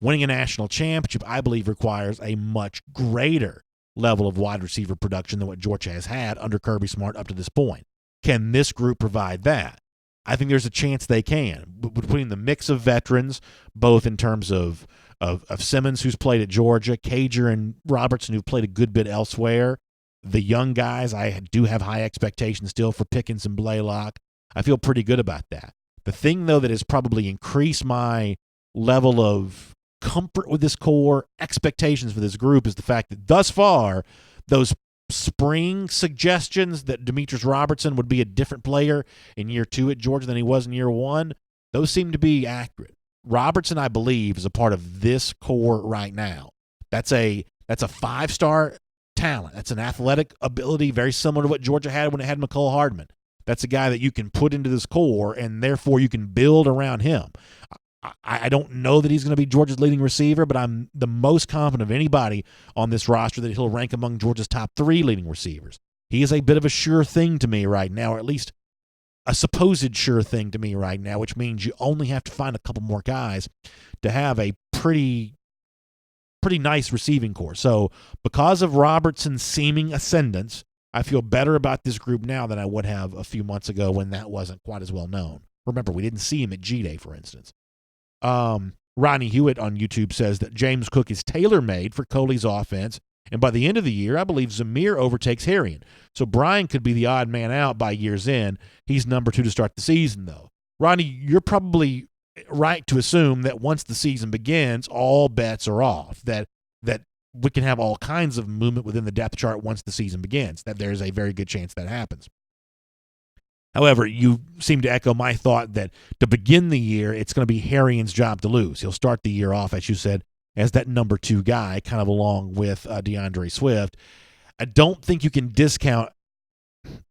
winning a national championship, I believe, requires a much greater level of wide receiver production than what Georgia has had under Kirby Smart up to this point. Can this group provide that? I think there's a chance they can. Between the mix of veterans, both in terms of Simmons, who's played at Georgia, Cager and Robertson, who've played a good bit elsewhere, the young guys, I do have high expectations still for Pickens and Blaylock. I feel pretty good about that. The thing, though, that has probably increased my level of comfort with this core, expectations for this group, is the fact that thus far, those spring suggestions that Demetrius Robertson would be a different player in year 2 at Georgia than he was in year 1, those seem to be accurate. Robertson, I believe, is a part of this core right now. That's a 5-star talent. That's an athletic ability very similar to what Georgia had when it had McCole Hardman. That's a guy that you can put into this core, and therefore you can build around him. I don't know that he's going to be Georgia's leading receiver, but I'm the most confident of anybody on this roster that he'll rank among Georgia's top 3 leading receivers. He is a bit of a sure thing to me right now, or at least a supposed sure thing to me right now, which means you only have to find a couple more guys to have a pretty nice receiving core. So because of Robertson's seeming ascendance, I feel better about this group now than I would have a few months ago when that wasn't quite as well known. Remember, we didn't see him at G-Day, for instance. Ronnie Hewitt on YouTube says that James Cook is tailor-made for Coley's offense, and by the end of the year, I believe Zamir overtakes Harrian. So Brian could be the odd man out by year's end. He's number 2 to start the season, though. Ronnie, you're probably right to assume that once the season begins, all bets are off, that we can have all kinds of movement within the depth chart once the season begins, that there's a very good chance that happens. However, you seem to echo my thought that to begin the year, it's going to be Harrian's job to lose. He'll start the year off, as you said, as that number 2 guy, kind of along with DeAndre Swift. I don't think you can discount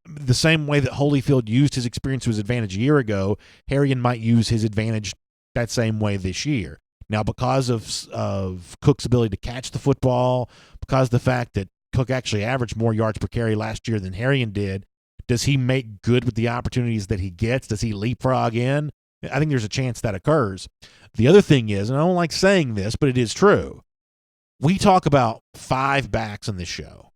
the same way that Holyfield used his experience to his advantage a year ago. Harrian might use his advantage that same way this year. Now, because of Cook's ability to catch the football, because of the fact that Cook actually averaged more yards per carry last year than Harrian did, does he make good with the opportunities that he gets? Does he leapfrog in? I think there's a chance that occurs. The other thing is, and I don't like saying this, but it is true, we talk about 5 backs on this show.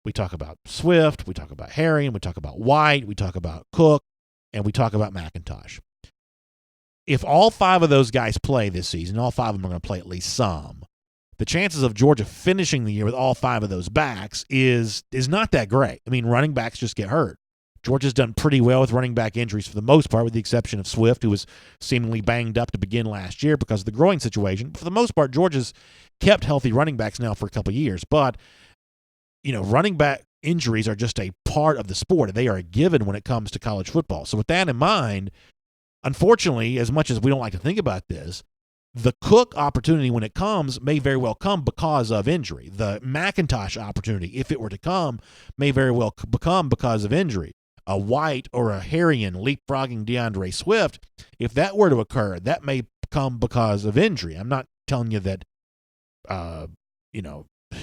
We talk about Swift, we talk about Harrian, we talk about White, we talk about Cook, and we talk about McIntosh. If all 5 of those guys play this season, all 5 of them are going to play at least some, the chances of Georgia finishing the year with all 5 of those backs is not that great. I mean, running backs just get hurt. Georgia's done pretty well with running back injuries for the most part, with the exception of Swift, who was seemingly banged up to begin last year because of the groin situation. For the most part, Georgia's kept healthy running backs now for a couple of years. But, running back injuries are just a part of the sport. They are a given when it comes to college football. So with that in mind, unfortunately, as much as we don't like to think about this, the Cook opportunity when it comes may very well come because of injury. The McIntosh opportunity, if it were to come, may very well become because of injury. A White or a Harrion leapfrogging DeAndre Swift, if that were to occur, that may come because of injury. I'm not telling you that,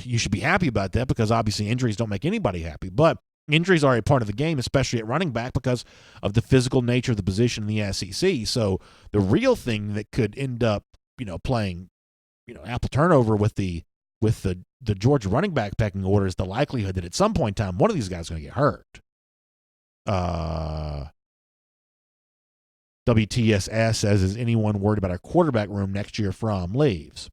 you should be happy about that, because obviously injuries don't make anybody happy. But injuries are a part of the game, especially at running back, because of the physical nature of the position in the SEC. So the real thing that could end up, playing, apple turnover with the Georgia running back pecking order is the likelihood that at some point in time one of these guys is going to get hurt. WTSS says, is anyone worried about our quarterback room next year? From leaves.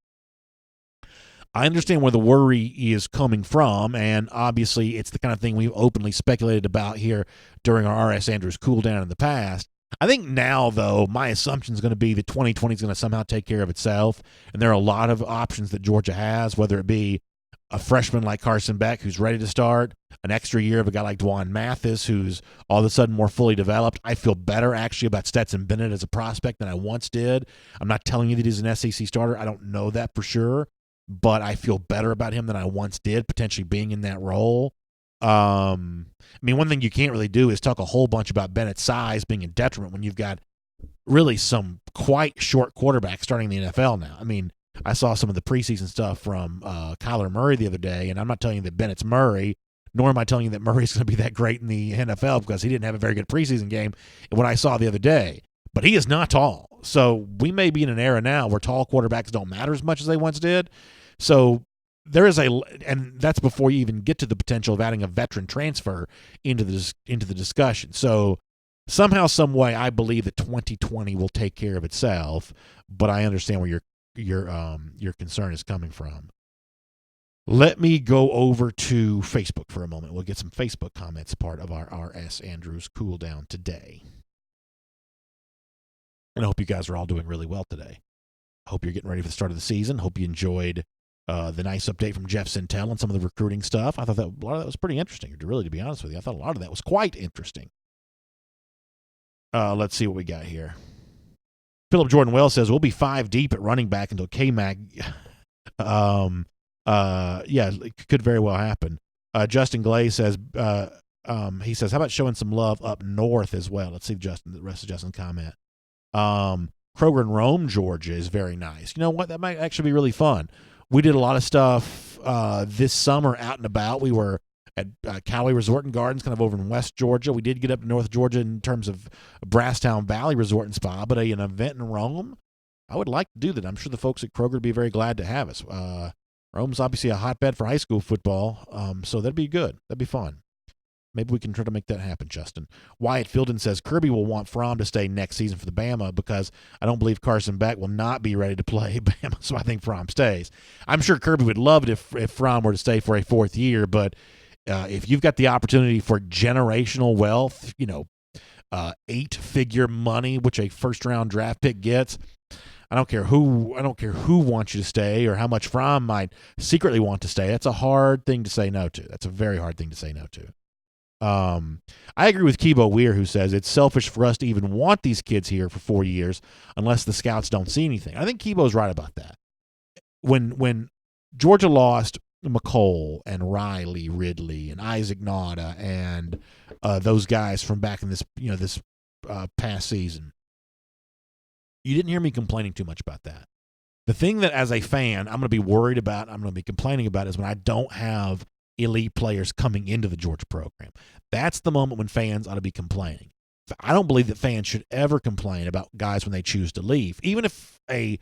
I understand where the worry is coming from, and obviously it's the kind of thing we've openly speculated about here during our R.S. Andrews cool down in the past. I think now, though, my assumption is going to be that 2020 is going to somehow take care of itself, and there are a lot of options that Georgia has, whether it be a freshman like Carson Beck who's ready to start, an extra year of a guy like Dwan Mathis who's all of a sudden more fully developed. I feel better, actually, about Stetson Bennett as a prospect than I once did. I'm not telling you that he's an SEC starter. I don't know that for sure, but I feel better about him than I once did, potentially being in that role. One thing you can't really do is talk a whole bunch about Bennett's size being a detriment when you've got really some quite short quarterbacks starting in the NFL now. I saw some of the preseason stuff from Kyler Murray the other day, and I'm not telling you that Bennett's Murray, nor am I telling you that Murray's going to be that great in the NFL, because he didn't have a very good preseason game in what I saw the other day. But he is not tall. So we may be in an era now where tall quarterbacks don't matter as much as they once did. So there is and that's before you even get to the potential of adding a veteran transfer into the discussion. So somehow, some way, I believe that 2020 will take care of itself. But I understand where your concern is coming from. Let me go over to Facebook for a moment. We'll get some Facebook comments, part of our R.S. Andrews cool down today. And I hope you guys are all doing really well today. I hope you're getting ready for the start of the season. Hope you enjoyed the nice update from Jeff Sintel and some of the recruiting stuff. I thought that a lot of that was pretty interesting, to be honest with you. I thought a lot of that was quite interesting. Let's see what we got here. Philip Jordan Wells says, we'll be 5 deep at running back until K-Mac. It could very well happen. Justin Glay says, he says, how about showing some love up north as well? Let's see the rest of Justin's comment. Kroger and Rome, Georgia is very nice. You know what? That might actually be really fun. We did a lot of stuff this summer out and about. We were at Cowley Resort and Gardens, kind of over in West Georgia. We did get up to North Georgia in terms of Brasstown Valley Resort and Spa, but an event in Rome, I would like to do that. I'm sure the folks at Kroger would be very glad to have us. Rome's obviously a hotbed for high school football, so that'd be good. That'd be fun. Maybe we can try to make that happen, Justin. Wyatt Fielden says Kirby will want Fromm to stay next season for the Bama because I don't believe Carson Beck will not be ready to play Bama, so I think Fromm stays. I'm sure Kirby would love it if Fromm were to stay for a 4th year, but if you've got the opportunity for generational wealth, 8-figure money, which a first-round draft pick gets, I don't care who wants you to stay or how much Fromm might secretly want to stay. That's a hard thing to say no to. That's a very hard thing to say no to. I agree with Kibo Weir, who says it's selfish for us to even want these kids here for 4 years unless the scouts don't see anything. I think Kibo's right about that. When Georgia lost McCole and Riley Ridley and Isaac Nauta and those guys from back in this past season, you didn't hear me complaining too much about that. The thing that as a fan I'm going to be worried about, I'm going to be complaining about, is when I don't have elite players coming into the Georgia program. That's the moment when fans ought to be complaining. I don't believe that fans should ever complain about guys when they choose to leave, even if a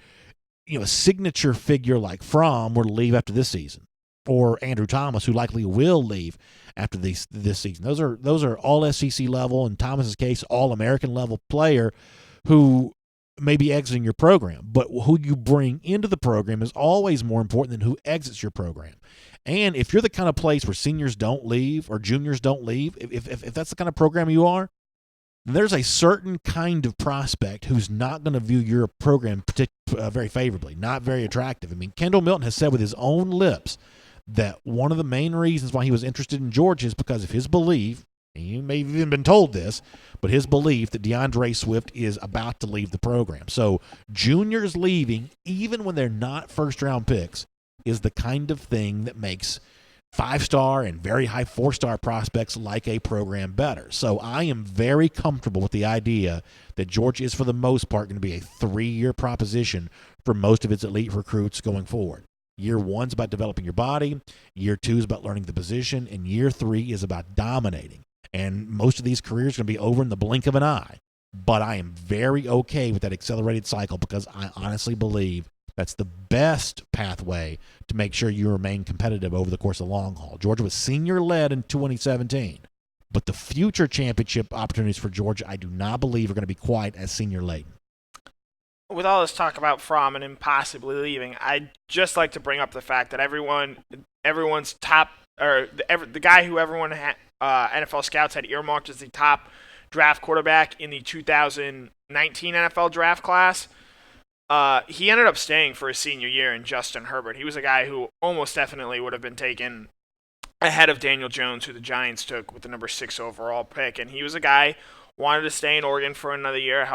signature figure like Fromm were to leave after this season, or Andrew Thomas, who likely will leave after this season. Those are all SEC level, in Thomas's case, all American level player who maybe exiting your program, but who you bring into the program is always more important than who exits your program. And if you're the kind of place where seniors don't leave or juniors don't leave, if that's the kind of program you are, there's a certain kind of prospect who's not going to view your program very favorably, not very attractive. I mean, Kendall Milton has said with his own lips that one of the main reasons why he was interested in Georgia is because of his belief, and you may have even been told this, but his belief that DeAndre Swift is about to leave the program. So juniors leaving, even when they're not first-round picks, is the kind of thing that makes five-star and very high four-star prospects like a program better. So I am very comfortable with the idea that Georgia is, for the most part, going to be a 3-year proposition for most of its elite recruits going forward. Year 1's about developing your body. Year 2 is about learning the position. And Year 3 is about dominating. And most of these careers are going to be over in the blink of an eye. But I am very okay with that accelerated cycle because I honestly believe that's the best pathway to make sure you remain competitive over the course of the long haul. Georgia was senior-led in 2017, but the future championship opportunities for Georgia I do not believe are going to be quite as senior-laden. With all this talk about Fromm and him possibly leaving, I'd just like to bring up the fact that everyone's top, or the guy who everyone NFL scouts had earmarked as the top draft quarterback in the 2019 NFL draft class, he ended up staying for his senior year in Justin Herbert. He was a guy who almost definitely would have been taken ahead of Daniel Jones, who the Giants took with the number 6 overall pick. And he was a guy wanted to stay in Oregon for another year,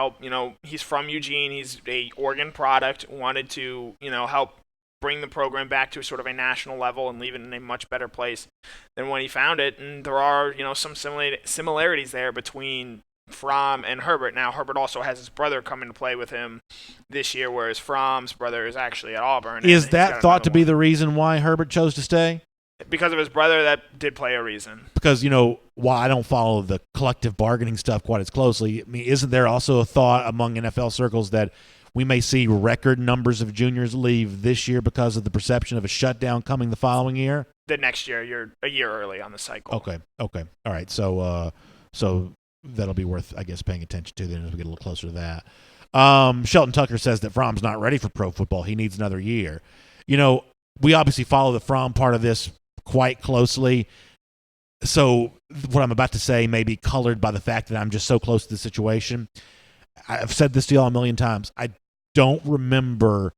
he's from Eugene, he's a Oregon product, wanted to, help bring the program back to sort of a national level and leave it in a much better place than when he found it. And there are, some similarities there between Fromm and Herbert. Now, Herbert also has his brother come into play with him this year, whereas Fromm's brother is actually at Auburn. Is that thought to be the reason why Herbert chose to stay? Because of his brother, that did play a reason. Because, while I don't follow the collective bargaining stuff quite as closely, I mean, isn't there also a thought among NFL circles that we may see record numbers of juniors leave this year because of the perception of a shutdown coming the following year? The next year, you're a year early on the cycle. Okay. All right. So that'll be worth, I guess, paying attention to then as we get a little closer to that. Shelton Tucker says that Fromm's not ready for pro football. He needs another year. We obviously follow the Fromm part of this quite closely. So what I'm about to say may be colored by the fact that I'm just so close to the situation. I've said this to y'all a million times. I don't remember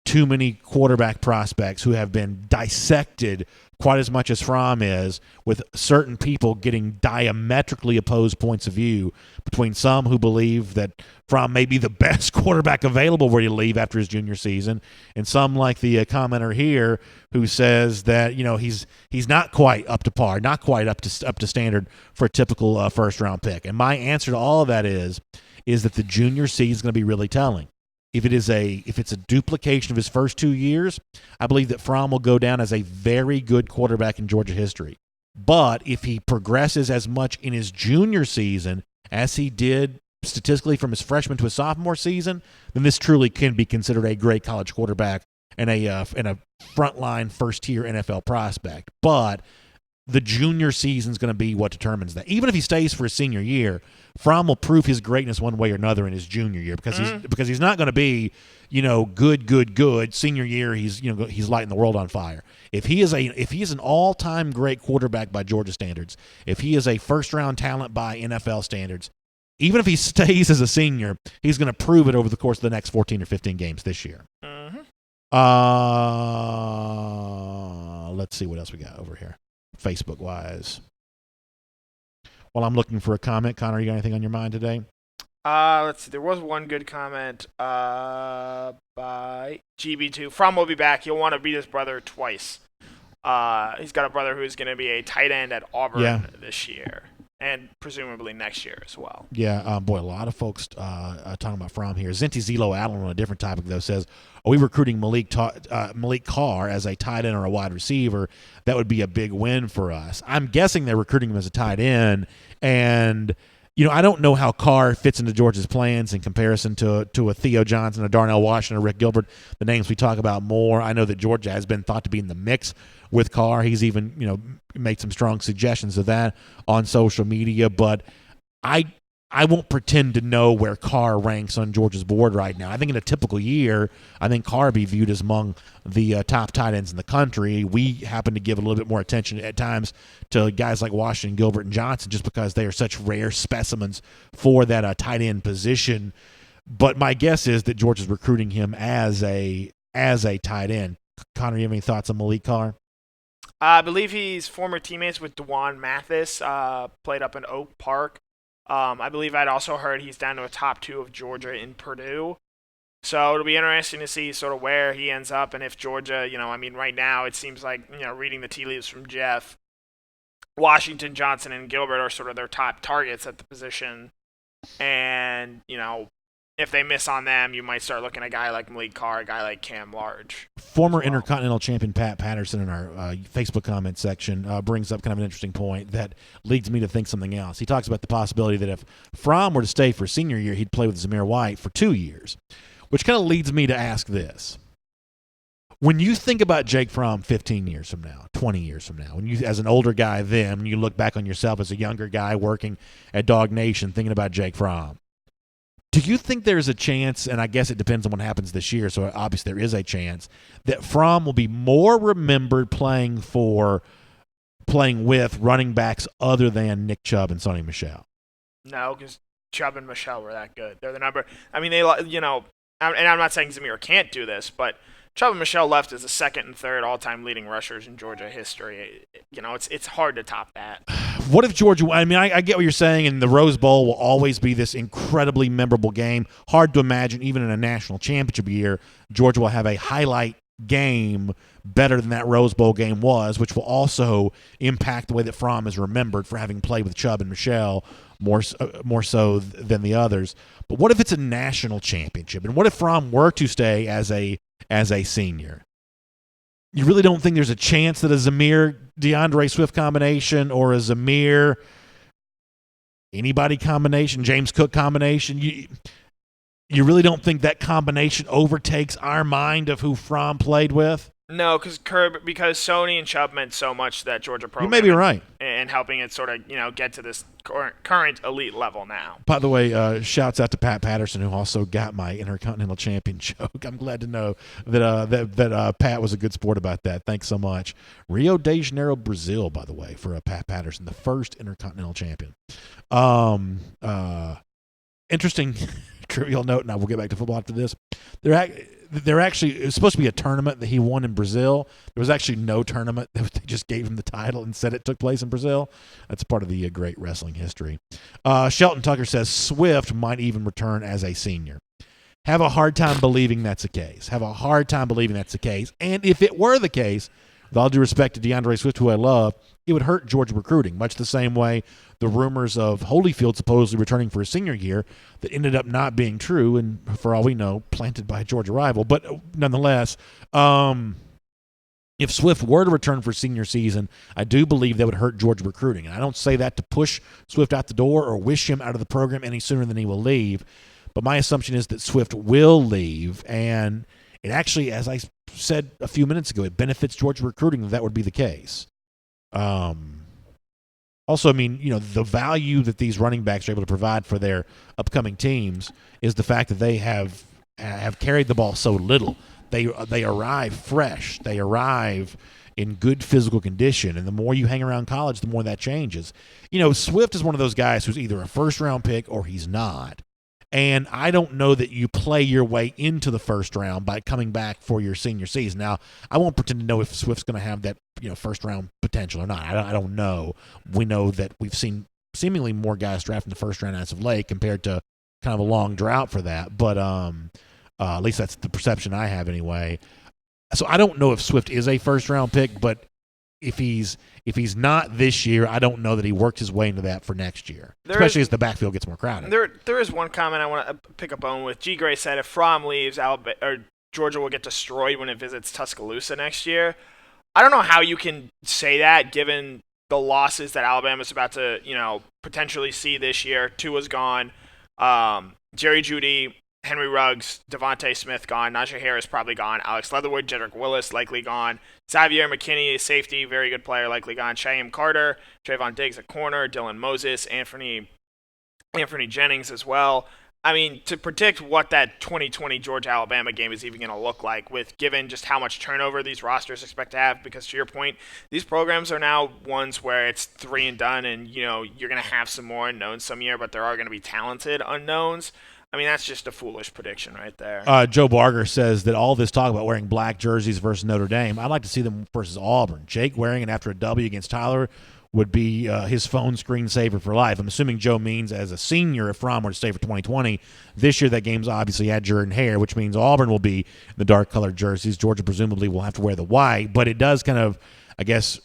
too many quarterback prospects who have been dissected quite as much as Fromm is, with certain people getting diametrically opposed points of view, between some who believe that Fromm may be the best quarterback available where you leave after his junior season, and some like the commenter here who says that he's not quite up to par, not quite up to standard for a typical first round pick. And my answer to all of that is that the junior season is going to be really telling. If it's a duplication of his first 2 years, I believe that Fromm will go down as a very good quarterback in Georgia history. But if he progresses as much in his junior season as he did statistically from his freshman to his sophomore season, then this truly can be considered a great college quarterback and a frontline first-tier NFL prospect. But the junior season is going to be what determines that. Even if he stays for his senior year, Fromm will prove his greatness one way or another in his junior year because he's not going to be, good. Senior year, he's lighting the world on fire. If he is an all-time great quarterback by Georgia standards, if he is a first-round talent by NFL standards, even if he stays as a senior, he's going to prove it over the course of the next 14 or 15 games this year. Mm-hmm. Let's see what else we got over here, Facebook-wise. While I'm looking for a comment, Connor, you got anything on your mind today? Let's see. There was one good comment by GB2. Fromm will be back. He'll want to beat his brother twice. He's got a brother who's going to be a tight end at Auburn this year, and presumably next year as well. Yeah, a lot of folks talking about Fromm here. Zinti Zelo Allen on a different topic, though, says, are we recruiting Malik Carr as a tight end or a wide receiver? That would be a big win for us. I'm guessing they're recruiting him as a tight end, and I don't know how Carr fits into Georgia's plans in comparison to a Theo Johnson, a Darnell Washington, a Rick Gilbert, the names we talk about more. I know that Georgia has been thought to be in the mix with Carr. He's even made some strong suggestions of that on social media, but I I won't pretend to know where Carr ranks on Georgia's board right now. I think in a typical year, I think Carr would be viewed as among the top tight ends in the country. We happen to give a little bit more attention at times to guys like Washington, Gilbert, and Johnson just because they are such rare specimens for that tight end position. But my guess is that Georgia's recruiting him as a tight end. Connor, you have any thoughts on Malik Carr? I believe he's former teammates with Dwan Mathis, played up in Oak Park. I believe I'd also heard he's down to a top 2 of Georgia in Purdue. So it'll be interesting to see sort of where he ends up and if Georgia, right now it seems like, reading the tea leaves from Jeff, Washington, Johnson, and Gilbert are sort of their top targets at the position. And, if they miss on them, you might start looking at a guy like Malik Carr, a guy like Cam Large. Former Intercontinental Champion Pat Patterson in our Facebook comment section brings up kind of an interesting point that leads me to think something else. He talks about the possibility that if Fromm were to stay for senior year, he'd play with Zamir White for 2 years, which kind of leads me to ask this. When you think about Jake Fromm 15 years from now, 20 years from now, when you, as an older guy then, you look back on yourself as a younger guy working at DawgNation thinking about Jake Fromm, do you think there's a chance, and I guess it depends on what happens this year, so obviously there is a chance, that Fromm will be more remembered playing with running backs other than Nick Chubb and Sonny Michel? No, because Chubb and Michel were that good. They're the number. I mean, and I'm not saying Zamir can't do this, but Chubb and Michel left as the second and third all-time leading rushers in Georgia history. It's hard to top that. What if Georgia – I get what you're saying, and the Rose Bowl will always be this incredibly memorable game. Hard to imagine even in a national championship year, Georgia will have a highlight game better than that Rose Bowl game was, which will also impact the way that Fromm is remembered for having played with Chubb and Michel more so than the others. But what if it's a national championship? And what if Fromm were to stay as a senior? You really don't think there's a chance that a Zamir DeAndre Swift combination or a Zamir anybody combination, James Cook combination, you really don't think that combination overtakes our mind of who Fromm played with? No, because Sony and Chubb meant so much to that Georgia program. You may be right. And helping it sort of, get to this current elite level now. By the way, shouts out to Pat Patterson, who also got my Intercontinental Champion joke. I'm glad to know that Pat was a good sport about that. Thanks so much. Rio de Janeiro, Brazil, by the way, for Pat Patterson, the first Intercontinental Champion. Interesting trivial note, and I will get back to football after this. There actually, it was supposed to be a tournament that he won in Brazil. There was actually no tournament. They just gave him the title and said it took place in Brazil. That's part of the great wrestling history. Shelton Tucker says Swift might even return as a senior. Have a hard time believing that's the case. And if it were the case, with all due respect to DeAndre Swift, who I love, it would hurt Georgia recruiting, much the same way the rumors of Holyfield supposedly returning for his senior year that ended up not being true, and for all we know, planted by a Georgia rival. But nonetheless, if Swift were to return for senior season, I do believe that would hurt Georgia recruiting. And I don't say that to push Swift out the door or wish him out of the program any sooner than he will leave. But my assumption is that Swift will leave, and it actually, as I said a few minutes ago, it benefits Georgia recruiting that would be the case. Also, the value that these running backs are able to provide for their upcoming teams is the fact that they have carried the ball so little. They arrive fresh. They arrive in good physical condition, and the more you hang around college, the more that changes. Swift is one of those guys who's either a first-round pick or he's not. And I don't know that you play your way into the first round by coming back for your senior season. Now, I won't pretend to know if Swift's going to have that first round potential or not. I don't know. We know that we've seen seemingly more guys drafted in the first round as of late compared to kind of a long drought for that. But at least that's the perception I have anyway. So I don't know if Swift is a first round pick, but if he's not this year, I don't know that he worked his way into that for next year, especially as the backfield gets more crowded. There is one comment I want to pick up on with. G. Gray said if Fromm leaves, Georgia will get destroyed when it visits Tuscaloosa next year. I don't know how you can say that given the losses that Alabama's about to potentially see this year. Tua's gone. Jerry Jeudy, Henry Ruggs, Devontae Smith gone. Najee Harris probably gone. Alex Leatherwood, Jedrick Willis likely gone. Xavier McKinney, safety, very good player, likely gone. Shaim Carter, Trayvon Diggs at corner, Dylan Moses, Anthony Anthony Jennings as well. I mean, to predict what that 2020 Georgia-Alabama game is even going to look like, with given just how much turnover these rosters expect to have, because to your point, these programs are now ones where it's 3 and done, and you're going to have some more unknowns some year, but there are going to be talented unknowns. I mean, that's just a foolish prediction right there. Joe Barger says that all this talk about wearing black jerseys versus Notre Dame, I'd like to see them versus Auburn. Jake wearing it after a W against Tyler would be his phone screensaver for life. I'm assuming Joe means as a senior, if Fromm were to stay for 2020. This year, that game's obviously at Jordan-Hare, which means Auburn will be the dark-colored jerseys. Georgia presumably will have to wear the white, but it does kind of, I guess,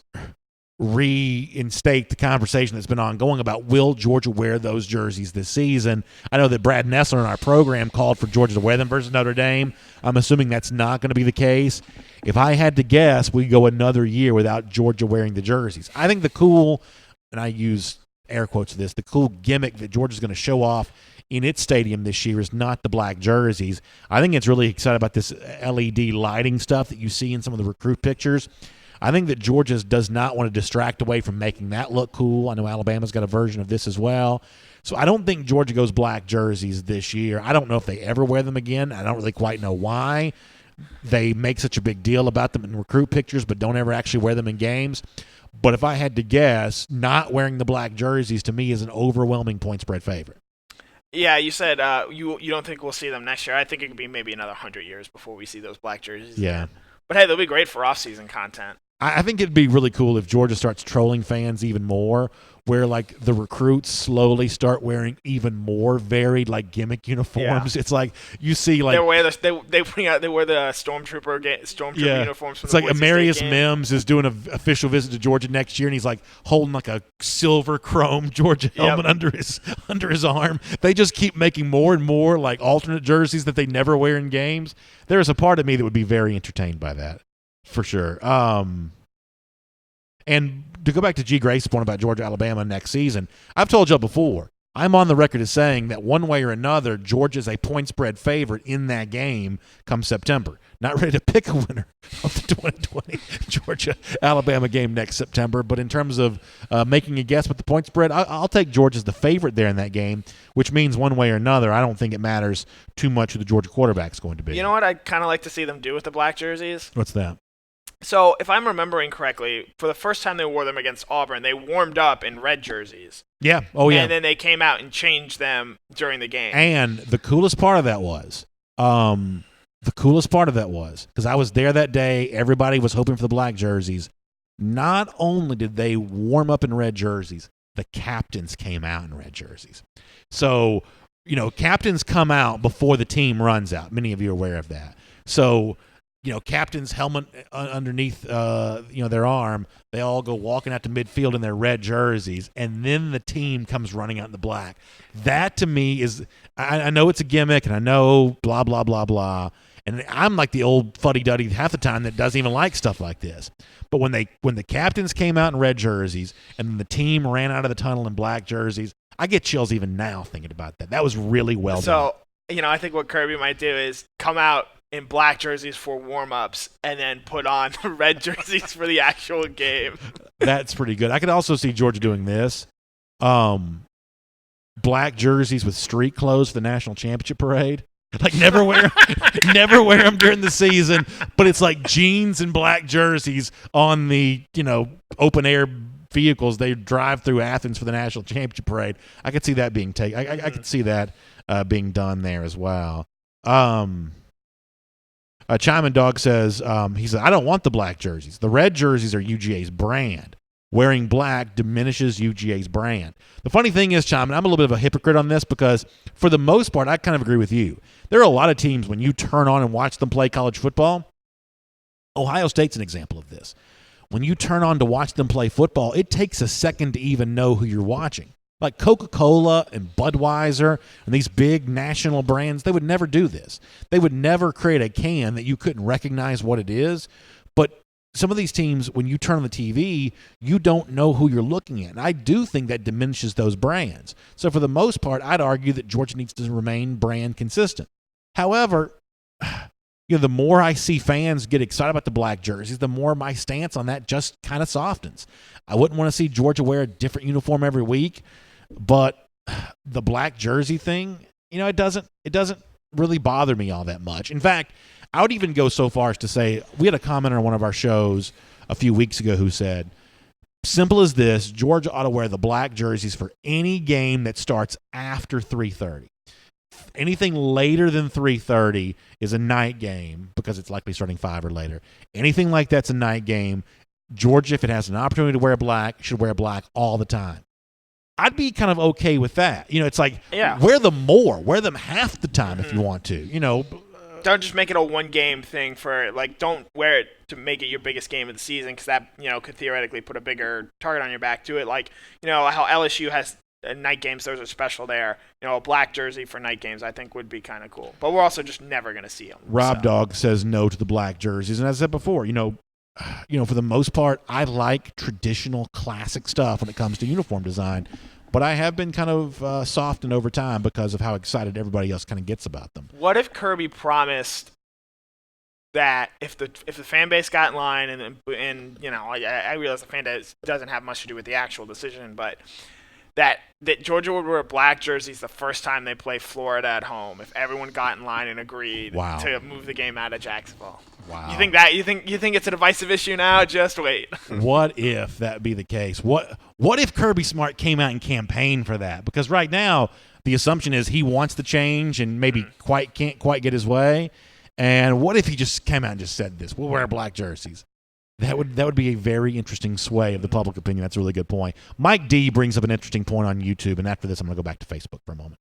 reinstate the conversation that's been ongoing about will Georgia wear those jerseys this season. I know that Brad Nessler in our program called for Georgia to wear them versus Notre Dame. I'm assuming that's not going to be the case. If I had to guess, we go another year without Georgia wearing the jerseys. I think the cool, and I use air quotes to this, the cool gimmick that Georgia's going to show off in its stadium this year is not the black jerseys. I think it's really exciting about this LED lighting stuff that you see in some of the recruit pictures. I think that Georgia does not want to distract away from making that look cool. I know Alabama's got a version of this as well. So I don't think Georgia goes black jerseys this year. I don't know if they ever wear them again. I don't really quite know why. They make such a big deal about them in recruit pictures but don't ever actually wear them in games. But if I had to guess, not wearing the black jerseys to me is an overwhelming point spread favorite. Yeah, you said you don't think we'll see them next year. I think it could be maybe another 100 years before we see those black jerseys. Yeah. Again. But hey, they'll be great for off-season content. I think it'd be really cool if Georgia starts trolling fans even more, where like the recruits slowly start wearing even more varied like gimmick uniforms. Yeah. It's like you see like they wear the stormtrooper uniforms. From it's like Amarius Mims is doing an official visit to Georgia next year, and he's like holding like a silver chrome Georgia helmet under his arm. They just keep making more and more like alternate jerseys that they never wear in games. There's a part of me that would be very entertained by that. For sure. And to go back to G. Grace's point about Georgia, Alabama next season, I've told you before, I'm on the record as saying that one way or another, Georgia's a point spread favorite in that game come September. Not ready to pick a winner of the 2020 Georgia-Alabama game next September, but in terms of making a guess with the point spread, I'll take Georgia as the favorite there in that game, which means one way or another, I don't think it matters too much who the Georgia quarterback's going to be. You know what I'd kind of like to see them do with the black jerseys? What's that? So, if I'm remembering correctly, for the first time they wore them against Auburn, they warmed up in red jerseys. Yeah. Oh, yeah. And then they came out and changed them during the game. And the coolest part of that was, because I was there that day, everybody was hoping for the black jerseys. Not only did they warm up in red jerseys, the captains came out in red jerseys. So, captains come out before the team runs out. Many of you are aware of that. So, captain's helmet underneath, their arm, they all go walking out to midfield in their red jerseys, and then the team comes running out in the black. That, to me, is – I know it's a gimmick, and I know blah, blah, blah, blah, and I'm like the old fuddy-duddy half the time that doesn't even like stuff like this. But when the captains came out in red jerseys and then the team ran out of the tunnel in black jerseys, I get chills even now thinking about that. That was really well done. So, I think what Kirby might do is come out in black jerseys for warm-ups and then put on the red jerseys for the actual game. That's pretty good. I could also see Georgia doing this. Black jerseys with street clothes for the national championship parade. Like never wear them during the season, but it's like jeans and black jerseys on the, open air vehicles they drive through Athens for the national championship parade. I could see that being taken. I could see that being done there as well. Chime Dog says, he said, I don't want the black jerseys. The red jerseys are UGA's brand. Wearing black diminishes UGA's brand. The funny thing is, Chime, I'm a little bit of a hypocrite on this because for the most part, I kind of agree with you. There are a lot of teams when you turn on and watch them play college football. Ohio State's an example of this. When you turn on to watch them play football, it takes a second to even know who you're watching. Like Coca-Cola and Budweiser and these big national brands, they would never do this. They would never create a can that you couldn't recognize what it is. But some of these teams, when you turn on the TV, you don't know who you're looking at. And I do think that diminishes those brands. So for the most part, I'd argue that Georgia needs to remain brand consistent. However, the more I see fans get excited about the black jerseys, the more my stance on that just kind of softens. I wouldn't want to see Georgia wear a different uniform every week. But the black jersey thing, it doesn't really bother me all that much. In fact, I would even go so far as to say, we had a commenter on one of our shows a few weeks ago who said, simple as this, Georgia ought to wear the black jerseys for any game that starts after 3:30. Anything later than 3:30 is a night game because it's likely starting 5 or later. Anything like that's a night game. Georgia, if it has an opportunity to wear black, should wear black all the time. I'd be kind of okay with that. It's like, wear them more. Wear them half the time if you want to. Don't just make it a one-game thing don't wear it to make it your biggest game of the season because that, could theoretically put a bigger target on your back. Do it like, how LSU has night games. Those are special there. A black jersey for night games I think would be kind of cool. But we're also just never going to see them. Rob Dog says no to the black jerseys. And as I said before, for the most part, I like traditional classic stuff when it comes to uniform design. But I have been kind of softened over time because of how excited everybody else kind of gets about them. What if Kirby promised that if the fan base got in line and I realize the fan base doesn't have much to do with the actual decision, but that Georgia would wear black jerseys the first time they play Florida at home if everyone got in line and agreed to move the game out of Jacksonville. Wow. You think it's a divisive issue now? Just wait. What if that be the case? What if Kirby Smart came out and campaigned for that? Because right now the assumption is he wants the change and maybe can't quite get his way. And what if he just came out and just said this? We'll wear black jerseys. That would be a very interesting sway of the public opinion. That's a really good point. Mike D brings up an interesting point on YouTube, and after this, I'm going to go back to Facebook for a moment.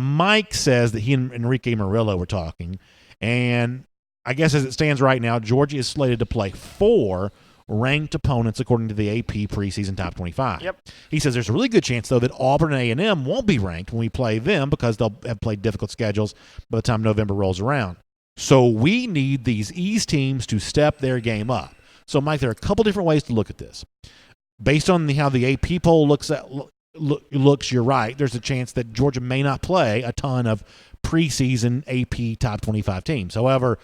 Mike says that he and Enrique Murillo were talking, and I guess as it stands right now, Georgia is slated to play 4 ranked opponents according to the AP preseason top 25. Yep. He says there's a really good chance, though, that Auburn and A&M won't be ranked when we play them because they'll have played difficult schedules by the time November rolls around. So we need these East teams to step their game up. So, Mike, there are a couple different ways to look at this. Based on how the AP poll looks, you're right. There's a chance that Georgia may not play a ton of preseason AP top 25 teams. However,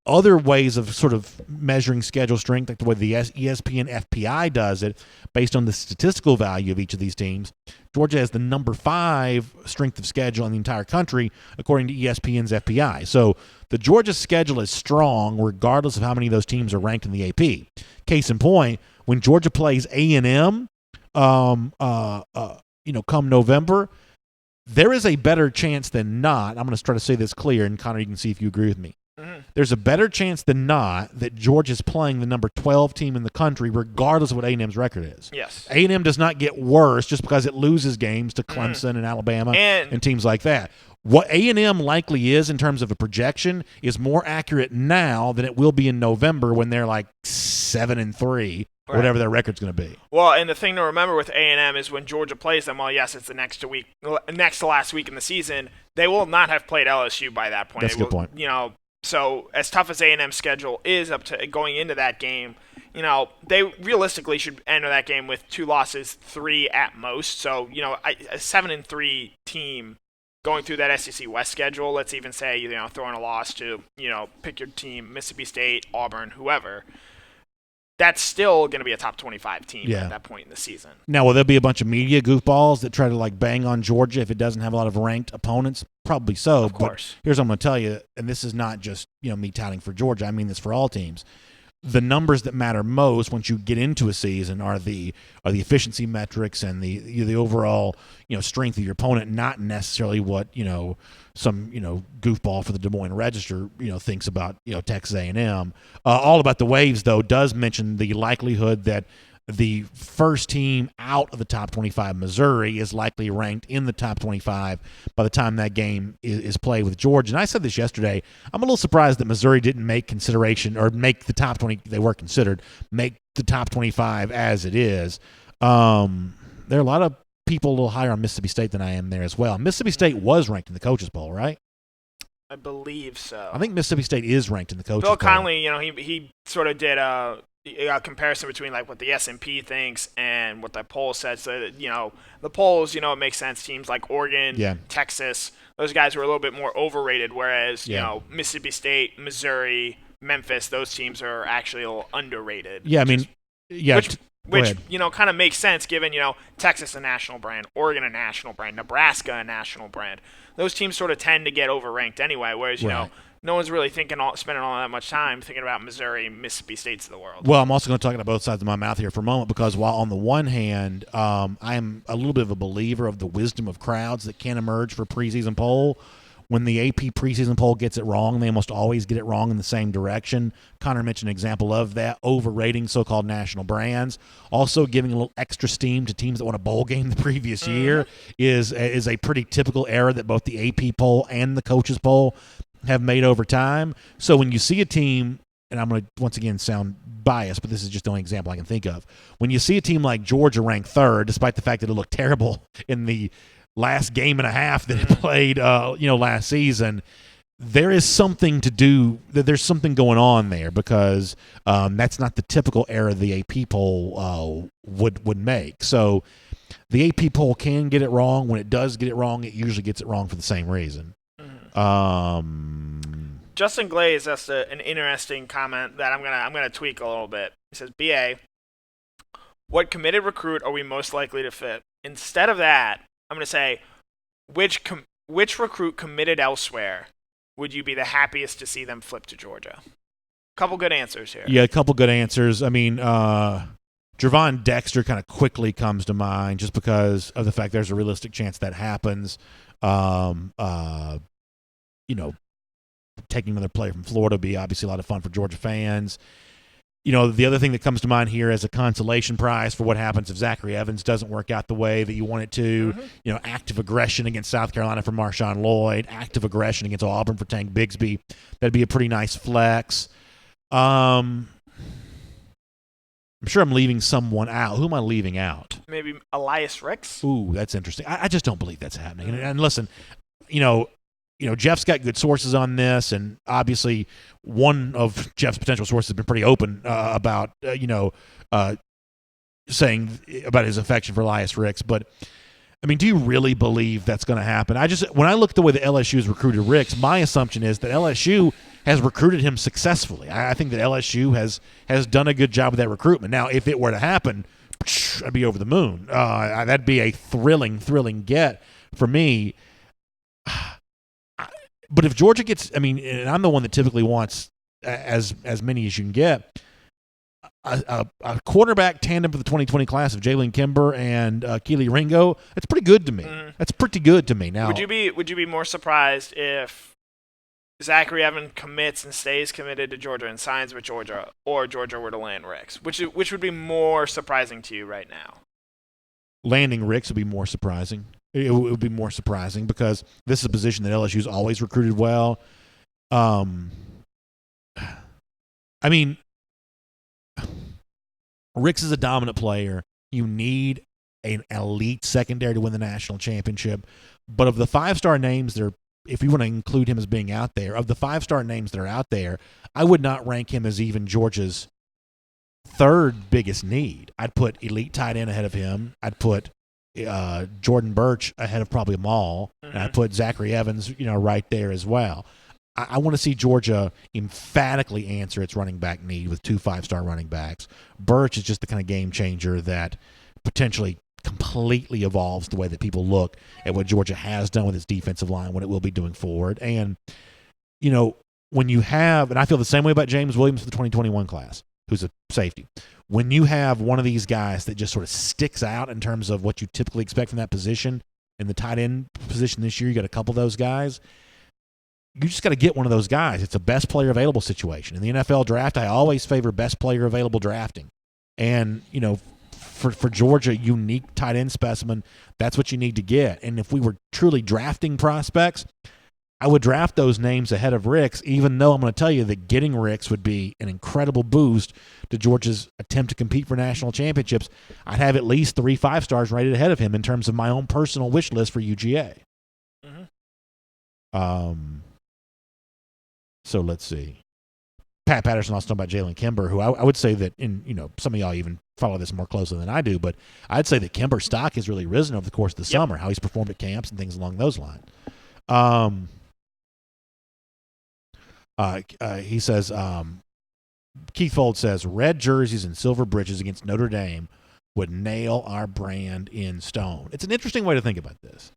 other ways of sort of measuring schedule strength, like the way the ESPN FPI does it, based on the statistical value of each of these teams, Georgia has the number 5 strength of schedule in the entire country, according to ESPN's FPI. So the Georgia schedule is strong, regardless of how many of those teams are ranked in the AP. Case in point, when Georgia plays A&M, come November, there is a better chance than not. I'm going to try to say this clear, and Connor, you can see if you agree with me. There's a better chance than not that Georgia's playing the number 12 team in the country, regardless of what A&M's record is. Yes. A&M does not get worse just because it loses games to Clemson and Alabama and teams like that. What A&M likely is in terms of a projection is more accurate now than it will be in November when they're like 7-3, or whatever their record's going to be. Well, and the thing to remember with A&M is when Georgia plays them, well, yes, it's the next to last week in the season, they will not have played LSU by that point. That's a good point. So as tough as A&M's schedule is up to going into that game, they realistically should enter that game with 2 losses, 3 at most. So, a 7-3 team going through that SEC West schedule, let's even say, throwing a loss to, pick your team, Mississippi State, Auburn, whoever, that's still going to be a top 25 team at that point in the season. Now, will there be a bunch of media goofballs that try to bang on Georgia if it doesn't have a lot of ranked opponents? Probably so. Of course. But here's what I'm going to tell you, and this is not just me touting for Georgia. I mean this for all teams. The numbers that matter most once you get into a season are the efficiency metrics and the overall strength of your opponent, not necessarily what some goofball for the Des Moines Register thinks about Texas A&M. All About the Waves though does mention the likelihood that the first team out of the top 25, Missouri, is likely ranked in the top 25 by the time that game is played with Georgia. And I said this yesterday. I'm a little surprised that Missouri didn't make consideration or make the top 20. They were considered make the top 25 as it is. There are a lot of people a little higher on Mississippi State than I am there as well. Mississippi State was ranked in the coaches poll, right? I believe so. I think Mississippi State is ranked in the coaches poll. poll. Bill Conley, he sort of did a comparison between what the S&P thinks and what the poll said. So the polls, it makes sense. Teams like Oregon, Texas, those guys were a little bit more overrated, whereas Mississippi State, Missouri, Memphis, those teams are actually a little underrated. Yeah, I mean, which which kind of makes sense given Texas a national brand, Oregon a national brand, Nebraska a national brand. Those teams sort of tend to get overranked anyway, whereas no one's really spending all that much time thinking about Missouri, Mississippi States of the world. Well, I'm also going to talk about both sides of my mouth here for a moment, because while on the one hand, I am a little bit of a believer of the wisdom of crowds that can emerge for preseason poll. When the AP preseason poll gets it wrong, they almost always get it wrong in the same direction. Connor mentioned an example of that, overrating so-called national brands. Also giving a little extra steam to teams that won a bowl game the previous year is a pretty typical error that both the AP poll and the coaches poll have made over time. So when you see a team, and I'm going to once again sound biased, but this is just the only example I can think of. When you see a team like Georgia ranked third, despite the fact that it looked terrible in the last game and a half that it played, last season, there is something to do. There's something going on there, because that's not the typical error the AP poll would make. So the AP poll can get it wrong. When it does get it wrong, it usually gets it wrong for the same reason. Justin Glaze asked an interesting comment that I'm gonna tweak a little bit. He says, "BA, what committed recruit are we most likely to fit?" Instead of that, I'm gonna say, which recruit committed elsewhere would you be the happiest to see them flip to Georgia? Couple good answers here. Yeah, a couple good answers. I mean, Javon Dexter kind of quickly comes to mind, just because of the fact there's a realistic chance that happens. Taking another player from Florida would be obviously a lot of fun for Georgia fans. The other thing that comes to mind here as a consolation prize for what happens if Zachary Evans doesn't work out the way that you want it to, active aggression against South Carolina for Marshawn Lloyd, active aggression against Auburn for Tank Bigsby. That'd be a pretty nice flex. I'm sure I'm leaving someone out. Who am I leaving out? Maybe Elias Ricks? Ooh, that's interesting. I just don't believe that's happening. And listen, Jeff's got good sources on this, and obviously one of Jeff's potential sources has been pretty open about saying about his affection for Elias Ricks. But I mean, do you really believe that's going to happen? When I look at the way that LSU has recruited Ricks, my assumption is that LSU has recruited him successfully. I think that LSU has done a good job with that recruitment. Now, if it were to happen, I'd be over the moon. That'd be a thrilling get for me. But if Georgia gets, and I'm the one that typically wants as many as you can get, a quarterback tandem for the 2020 class of Jalen Kimber and Keely Ringo, that's pretty good to me. That's pretty good to me. Now, would you be more surprised if Zachary Evans commits and stays committed to Georgia and signs with Georgia, or Georgia were to land Ricks? Which would be more surprising to you right now? Landing Ricks would be more surprising. It would be more surprising, because this is a position that LSU's always recruited well. Ricks is a dominant player. You need an elite secondary to win the national championship. But of the 5-star names that are, if you want to include him as being out there, of the 5-star names that are out there, I would not rank him as even Georgia's third biggest need. I'd put elite tight end ahead of him. I'd put Jordan Birch ahead of probably them all, and I put Zachary Evans, right there as well. I want to see Georgia emphatically answer its running back need with 2 5-star running backs. Birch is just the kind of game changer that potentially completely evolves the way that people look at what Georgia has done with its defensive line, what it will be doing forward. And, when you have, and I feel the same way about James Williams for the 2021 class, who's a safety. When you have one of these guys that just sort of sticks out in terms of what you typically expect from that position, in the tight end position this year, you got a couple of those guys. You just got to get one of those guys. It's a best player available situation. In the NFL draft, I always favor best player available drafting. And, for Georgia, unique tight end specimen, that's what you need to get. And if we were truly drafting prospects, I would draft those names ahead of Ricks, even though I'm going to tell you that getting Ricks would be an incredible boost to Georgia's attempt to compete for national championships. I'd have at least 3 5-stars rated ahead of him in terms of my own personal wish list for UGA. So let's see. Pat Patterson also talking about Jalen Kimber, who I would say that some of y'all even follow this more closely than I do, but I'd say that Kimber's stock has really risen over the course of the summer, how he's performed at camps and things along those lines. He says, Keith Fold says, red jerseys and silver breeches against Notre Dame would nail our brand in stone. It's an interesting way to think about this.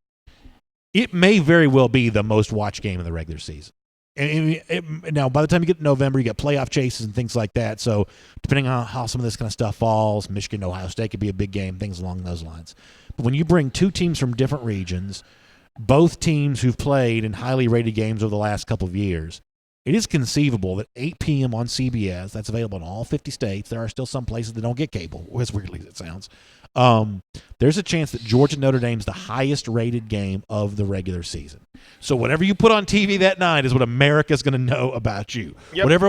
It may very well be the most watched game of the regular season. Now, by the time you get to November, you got playoff chases and things like that. So depending on how some of this kind of stuff falls, Michigan, Ohio State could be a big game, things along those lines. But when you bring two teams from different regions, both teams who've played in highly rated games over the last couple of years, it is conceivable that 8 p.m. on CBS, that's available in all 50 states. There are still some places that don't get cable, as weirdly as it sounds. There's a chance that Georgia-Notre Dame's the highest-rated game of the regular season. So whatever you put on TV that night is what America's going to know about you. Yep. Whatever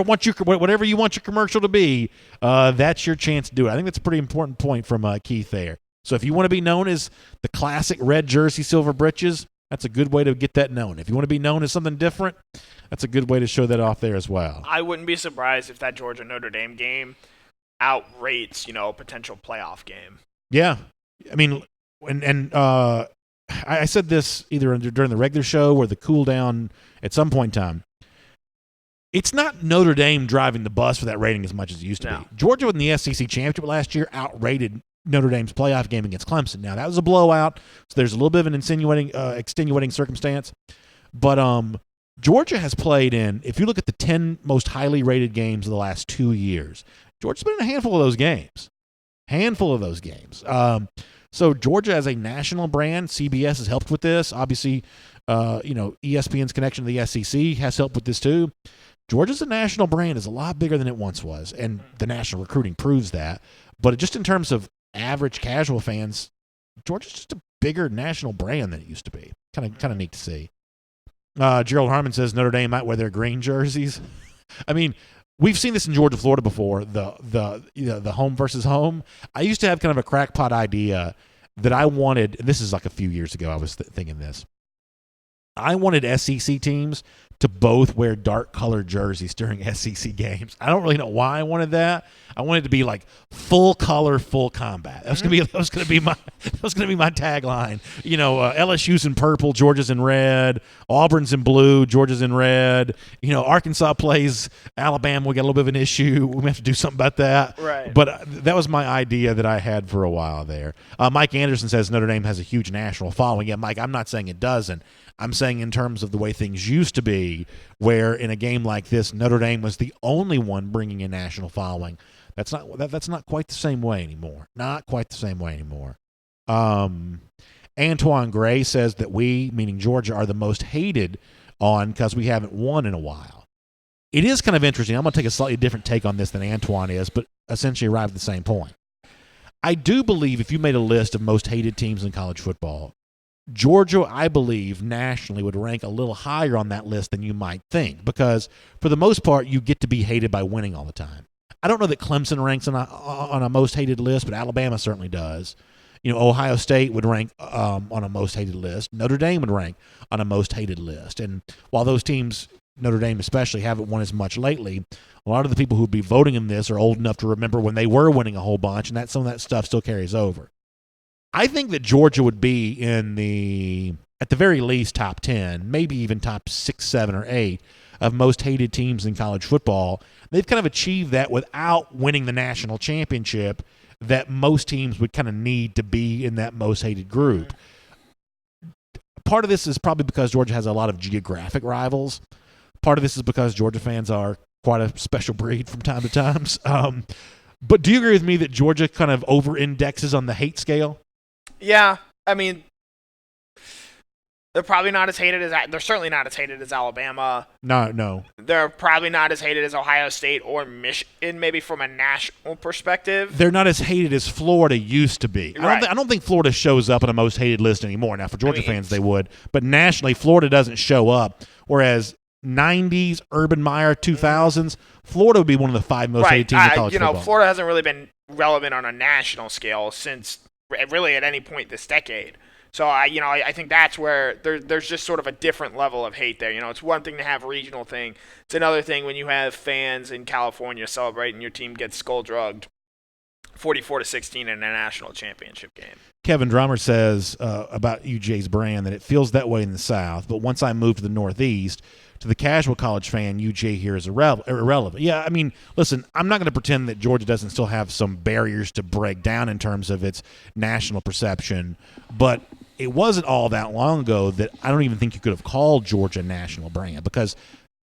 you want your commercial to be, that's your chance to do it. I think that's a pretty important point from Keith there. So if you want to be known as the classic red jersey, silver breeches, that's a good way to get that known. If you want to be known as something different, that's a good way to show that off there as well. I wouldn't be surprised if that Georgia-Notre Dame game outrates, a potential playoff game. Yeah. I mean, I said this either during the regular show or the cool down at some point in time. It's not Notre Dame driving the bus for that rating as much as it used to be. Georgia in the SEC championship last year outrated Notre Dame's playoff game against Clemson. Now, that was a blowout, so there's a little bit of an extenuating circumstance. But Georgia has played in, if you look at the 10 most highly rated games of the last 2 years, Georgia's been in a handful of those games. So Georgia as a national brand, CBS has helped with this. Obviously, ESPN's connection to the SEC has helped with this too. Georgia's a national brand is a lot bigger than it once was, and the national recruiting proves that. But just in terms of average casual fans, Georgia's just a bigger national brand than it used to be. Kind of neat to see. Gerald Harmon says Notre Dame might wear their green jerseys. I mean, we've seen this in Georgia, Florida before. The home versus home. I used to have kind of a crackpot idea that I wanted. This is like a few years ago. I was thinking this. I wanted SEC teams to both wear dark colored jerseys during SEC games. I don't really know why I wanted that. I wanted it to be like full color, full combat. That was gonna be my tagline. LSU's in purple, Georgia's in red, Auburn's in blue, Georgia's in red. Arkansas plays Alabama. We got a little bit of an issue. We have to do something about that. Right. But that was my idea that I had for a while there. Mike Anderson says Notre Dame has a huge national following. Yeah, Mike, I'm not saying it doesn't. I'm saying in terms of the way things used to be, where in a game like this, Notre Dame was the only one bringing in national following. That's not quite the same way anymore. Not quite the same way anymore. Antoine Gray says that we, meaning Georgia, are the most hated on because we haven't won in a while. It is kind of interesting. I'm going to take a slightly different take on this than Antoine is, but essentially arrive at the same point. I do believe if you made a list of most hated teams in college football, Georgia, I believe, nationally would rank a little higher on that list than you might think because, for the most part, you get to be hated by winning all the time. I don't know that Clemson ranks on a most hated list, but Alabama certainly does. Ohio State would rank on a most hated list. Notre Dame would rank on a most hated list. And while those teams, Notre Dame especially, haven't won as much lately, a lot of the people who'd be voting in this are old enough to remember when they were winning a whole bunch, and some of that stuff still carries over. I think that Georgia would be at the very least, top 10, maybe even top 6, 7, or 8 of most hated teams in college football. They've kind of achieved that without winning the national championship that most teams would kind of need to be in that most hated group. Part of this is probably because Georgia has a lot of geographic rivals. Part of this is because Georgia fans are quite a special breed from time to time. But do you agree with me that Georgia kind of over-indexes on the hate scale? Yeah, I mean, they're probably not as hated as they're certainly not as hated as Alabama. No. They're probably not as hated as Ohio State or Michigan, maybe from a national perspective. They're not as hated as Florida used to be. Right. I don't think Florida shows up on a most hated list anymore. Now, for Georgia fans, they would, but nationally, Florida doesn't show up. Whereas 90s, Urban Meyer, 2000s, Florida would be one of the 5 most hated teams in college football. Florida hasn't really been relevant on a national scale since really at any point this decade. So I think that's where there's just sort of a different level of hate there. It's one thing to have a regional thing. It's another thing when you have fans in California celebrating your team gets skull drugged 44-16 in a national championship game. Kevin Drummer says about UGA's brand that it feels that way in the South, but once I moved to the Northeast, to the casual college fan, UGA here is irrelevant. Yeah, I mean, listen, I'm not going to pretend that Georgia doesn't still have some barriers to break down in terms of its national perception, but it wasn't all that long ago that I don't even think you could have called Georgia a national brand, because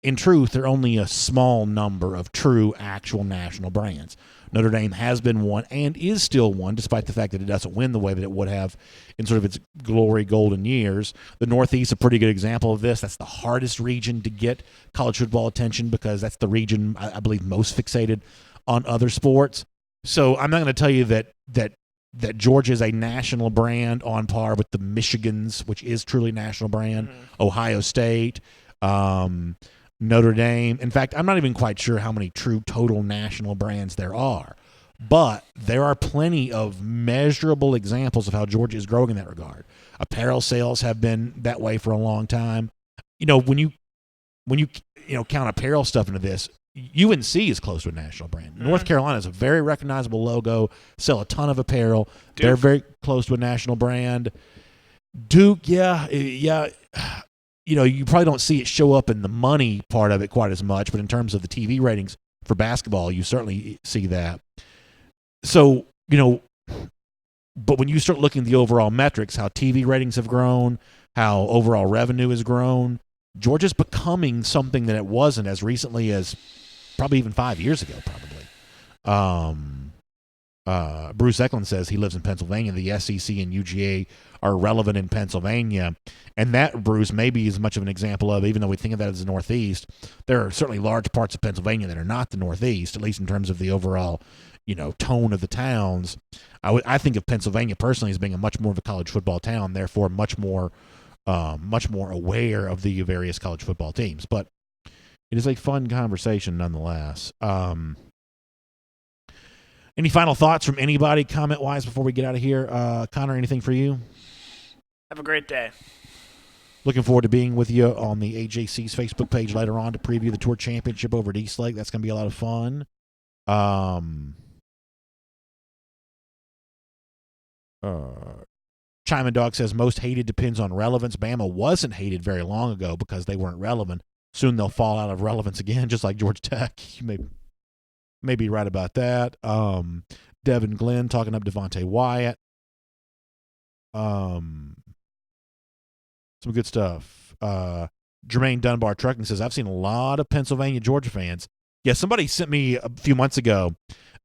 in truth, there are only a small number of true, actual national brands. Notre Dame has been one and is still one, despite the fact that it doesn't win the way that it would have in sort of its glory golden years. The Northeast is a pretty good example of this. That's the hardest region to get college football attention because that's the region, I believe, most fixated on other sports. So I'm not going to tell you that Georgia is a national brand on par with the Michigans, which is truly national brand, Ohio State, Notre Dame. In fact, I'm not even quite sure how many true total national brands there are. But there are plenty of measurable examples of how Georgia is growing in that regard. Apparel sales have been that way for a long time. You know, when you count apparel stuff into this, UNC is close to a national brand. North Carolina is a very recognizable logo, sell a ton of apparel. Duke. They're very close to a national brand. Duke, yeah. You know, you probably don't see it show up in the money part of it quite as much, but in terms of the TV ratings for basketball, you certainly see that. So, you know, but when you start looking at the overall metrics, how TV ratings have grown, how overall revenue has grown, Georgia's becoming something that it wasn't as recently as probably even 5 years ago, probably. Bruce Eklund says he lives in Pennsylvania. The SEC and UGA are relevant in Pennsylvania. And that, Bruce, may be as much of an example of, even though we think of that as the Northeast, there are certainly large parts of Pennsylvania that are not the Northeast, at least in terms of the overall, you know, tone of the towns. I think of Pennsylvania personally as being a much more of a college football town, therefore much more aware of the various college football teams. But it is a fun conversation nonetheless. Any final thoughts from anybody comment-wise before we get out of here? Connor, anything for you? Have a great day. Looking forward to being with you on the AJC's Facebook page later on to preview the Tour Championship over at Eastlake. That's going to be a lot of fun. Chime Dog says most hated depends on relevance. Bama wasn't hated very long ago because they weren't relevant. Soon they'll fall out of relevance again, just like Georgia Tech. You may be right about that. Devin Glenn talking up Devontae Wyatt. Some good stuff. Jermaine Dunbar Trucking says, I've seen a lot of Pennsylvania Georgia fans. Yeah, somebody sent me a few months ago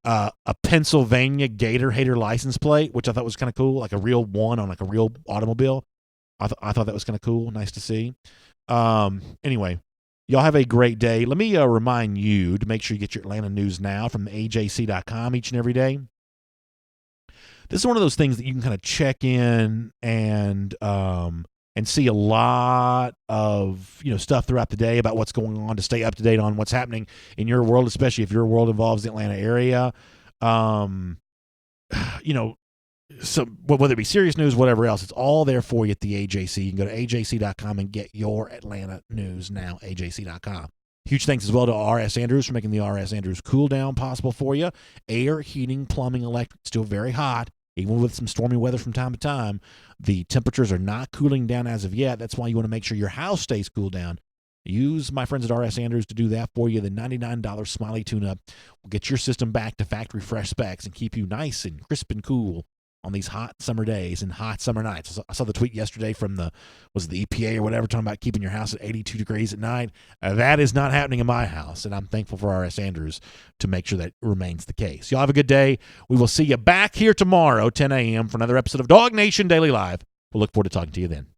a Pennsylvania Gator Hater license plate, which I thought was kind of cool, like a real one on like a real automobile. I thought that was kind of cool. Nice to see. Anyway, y'all have a great day. Let me remind you to make sure you get your Atlanta news now from AJC.com each and every day. This is one of those things that you can kind of check in and see a lot of, you know, stuff throughout the day about what's going on to stay up to date on what's happening in your world, especially if your world involves the Atlanta area. You know, so whether it be serious news, whatever else, it's all there for you at the AJC. You can go to AJC.com and get your Atlanta news now, AJC.com. Huge thanks as well to R.S. Andrews for making the R.S. Andrews cool down possible for you. Air, heating, plumbing, electric, still very hot. Even with some stormy weather from time to time, the temperatures are not cooling down as of yet. That's why you want to make sure your house stays cool down. Use my friends at R.S. Andrews to do that for you. The $99 Smiley tune-up will get your system back to factory fresh specs and keep you nice and crisp and cool on these hot summer days and hot summer nights. I saw the tweet yesterday from the EPA or whatever talking about keeping your house at 82 degrees at night. That is not happening in my house, and I'm thankful for R.S. Andrews to make sure that remains the case. Y'all have a good day. We will see you back here tomorrow, 10 a.m. for another episode of DawgNation Daily Live. We'll look forward to talking to you then.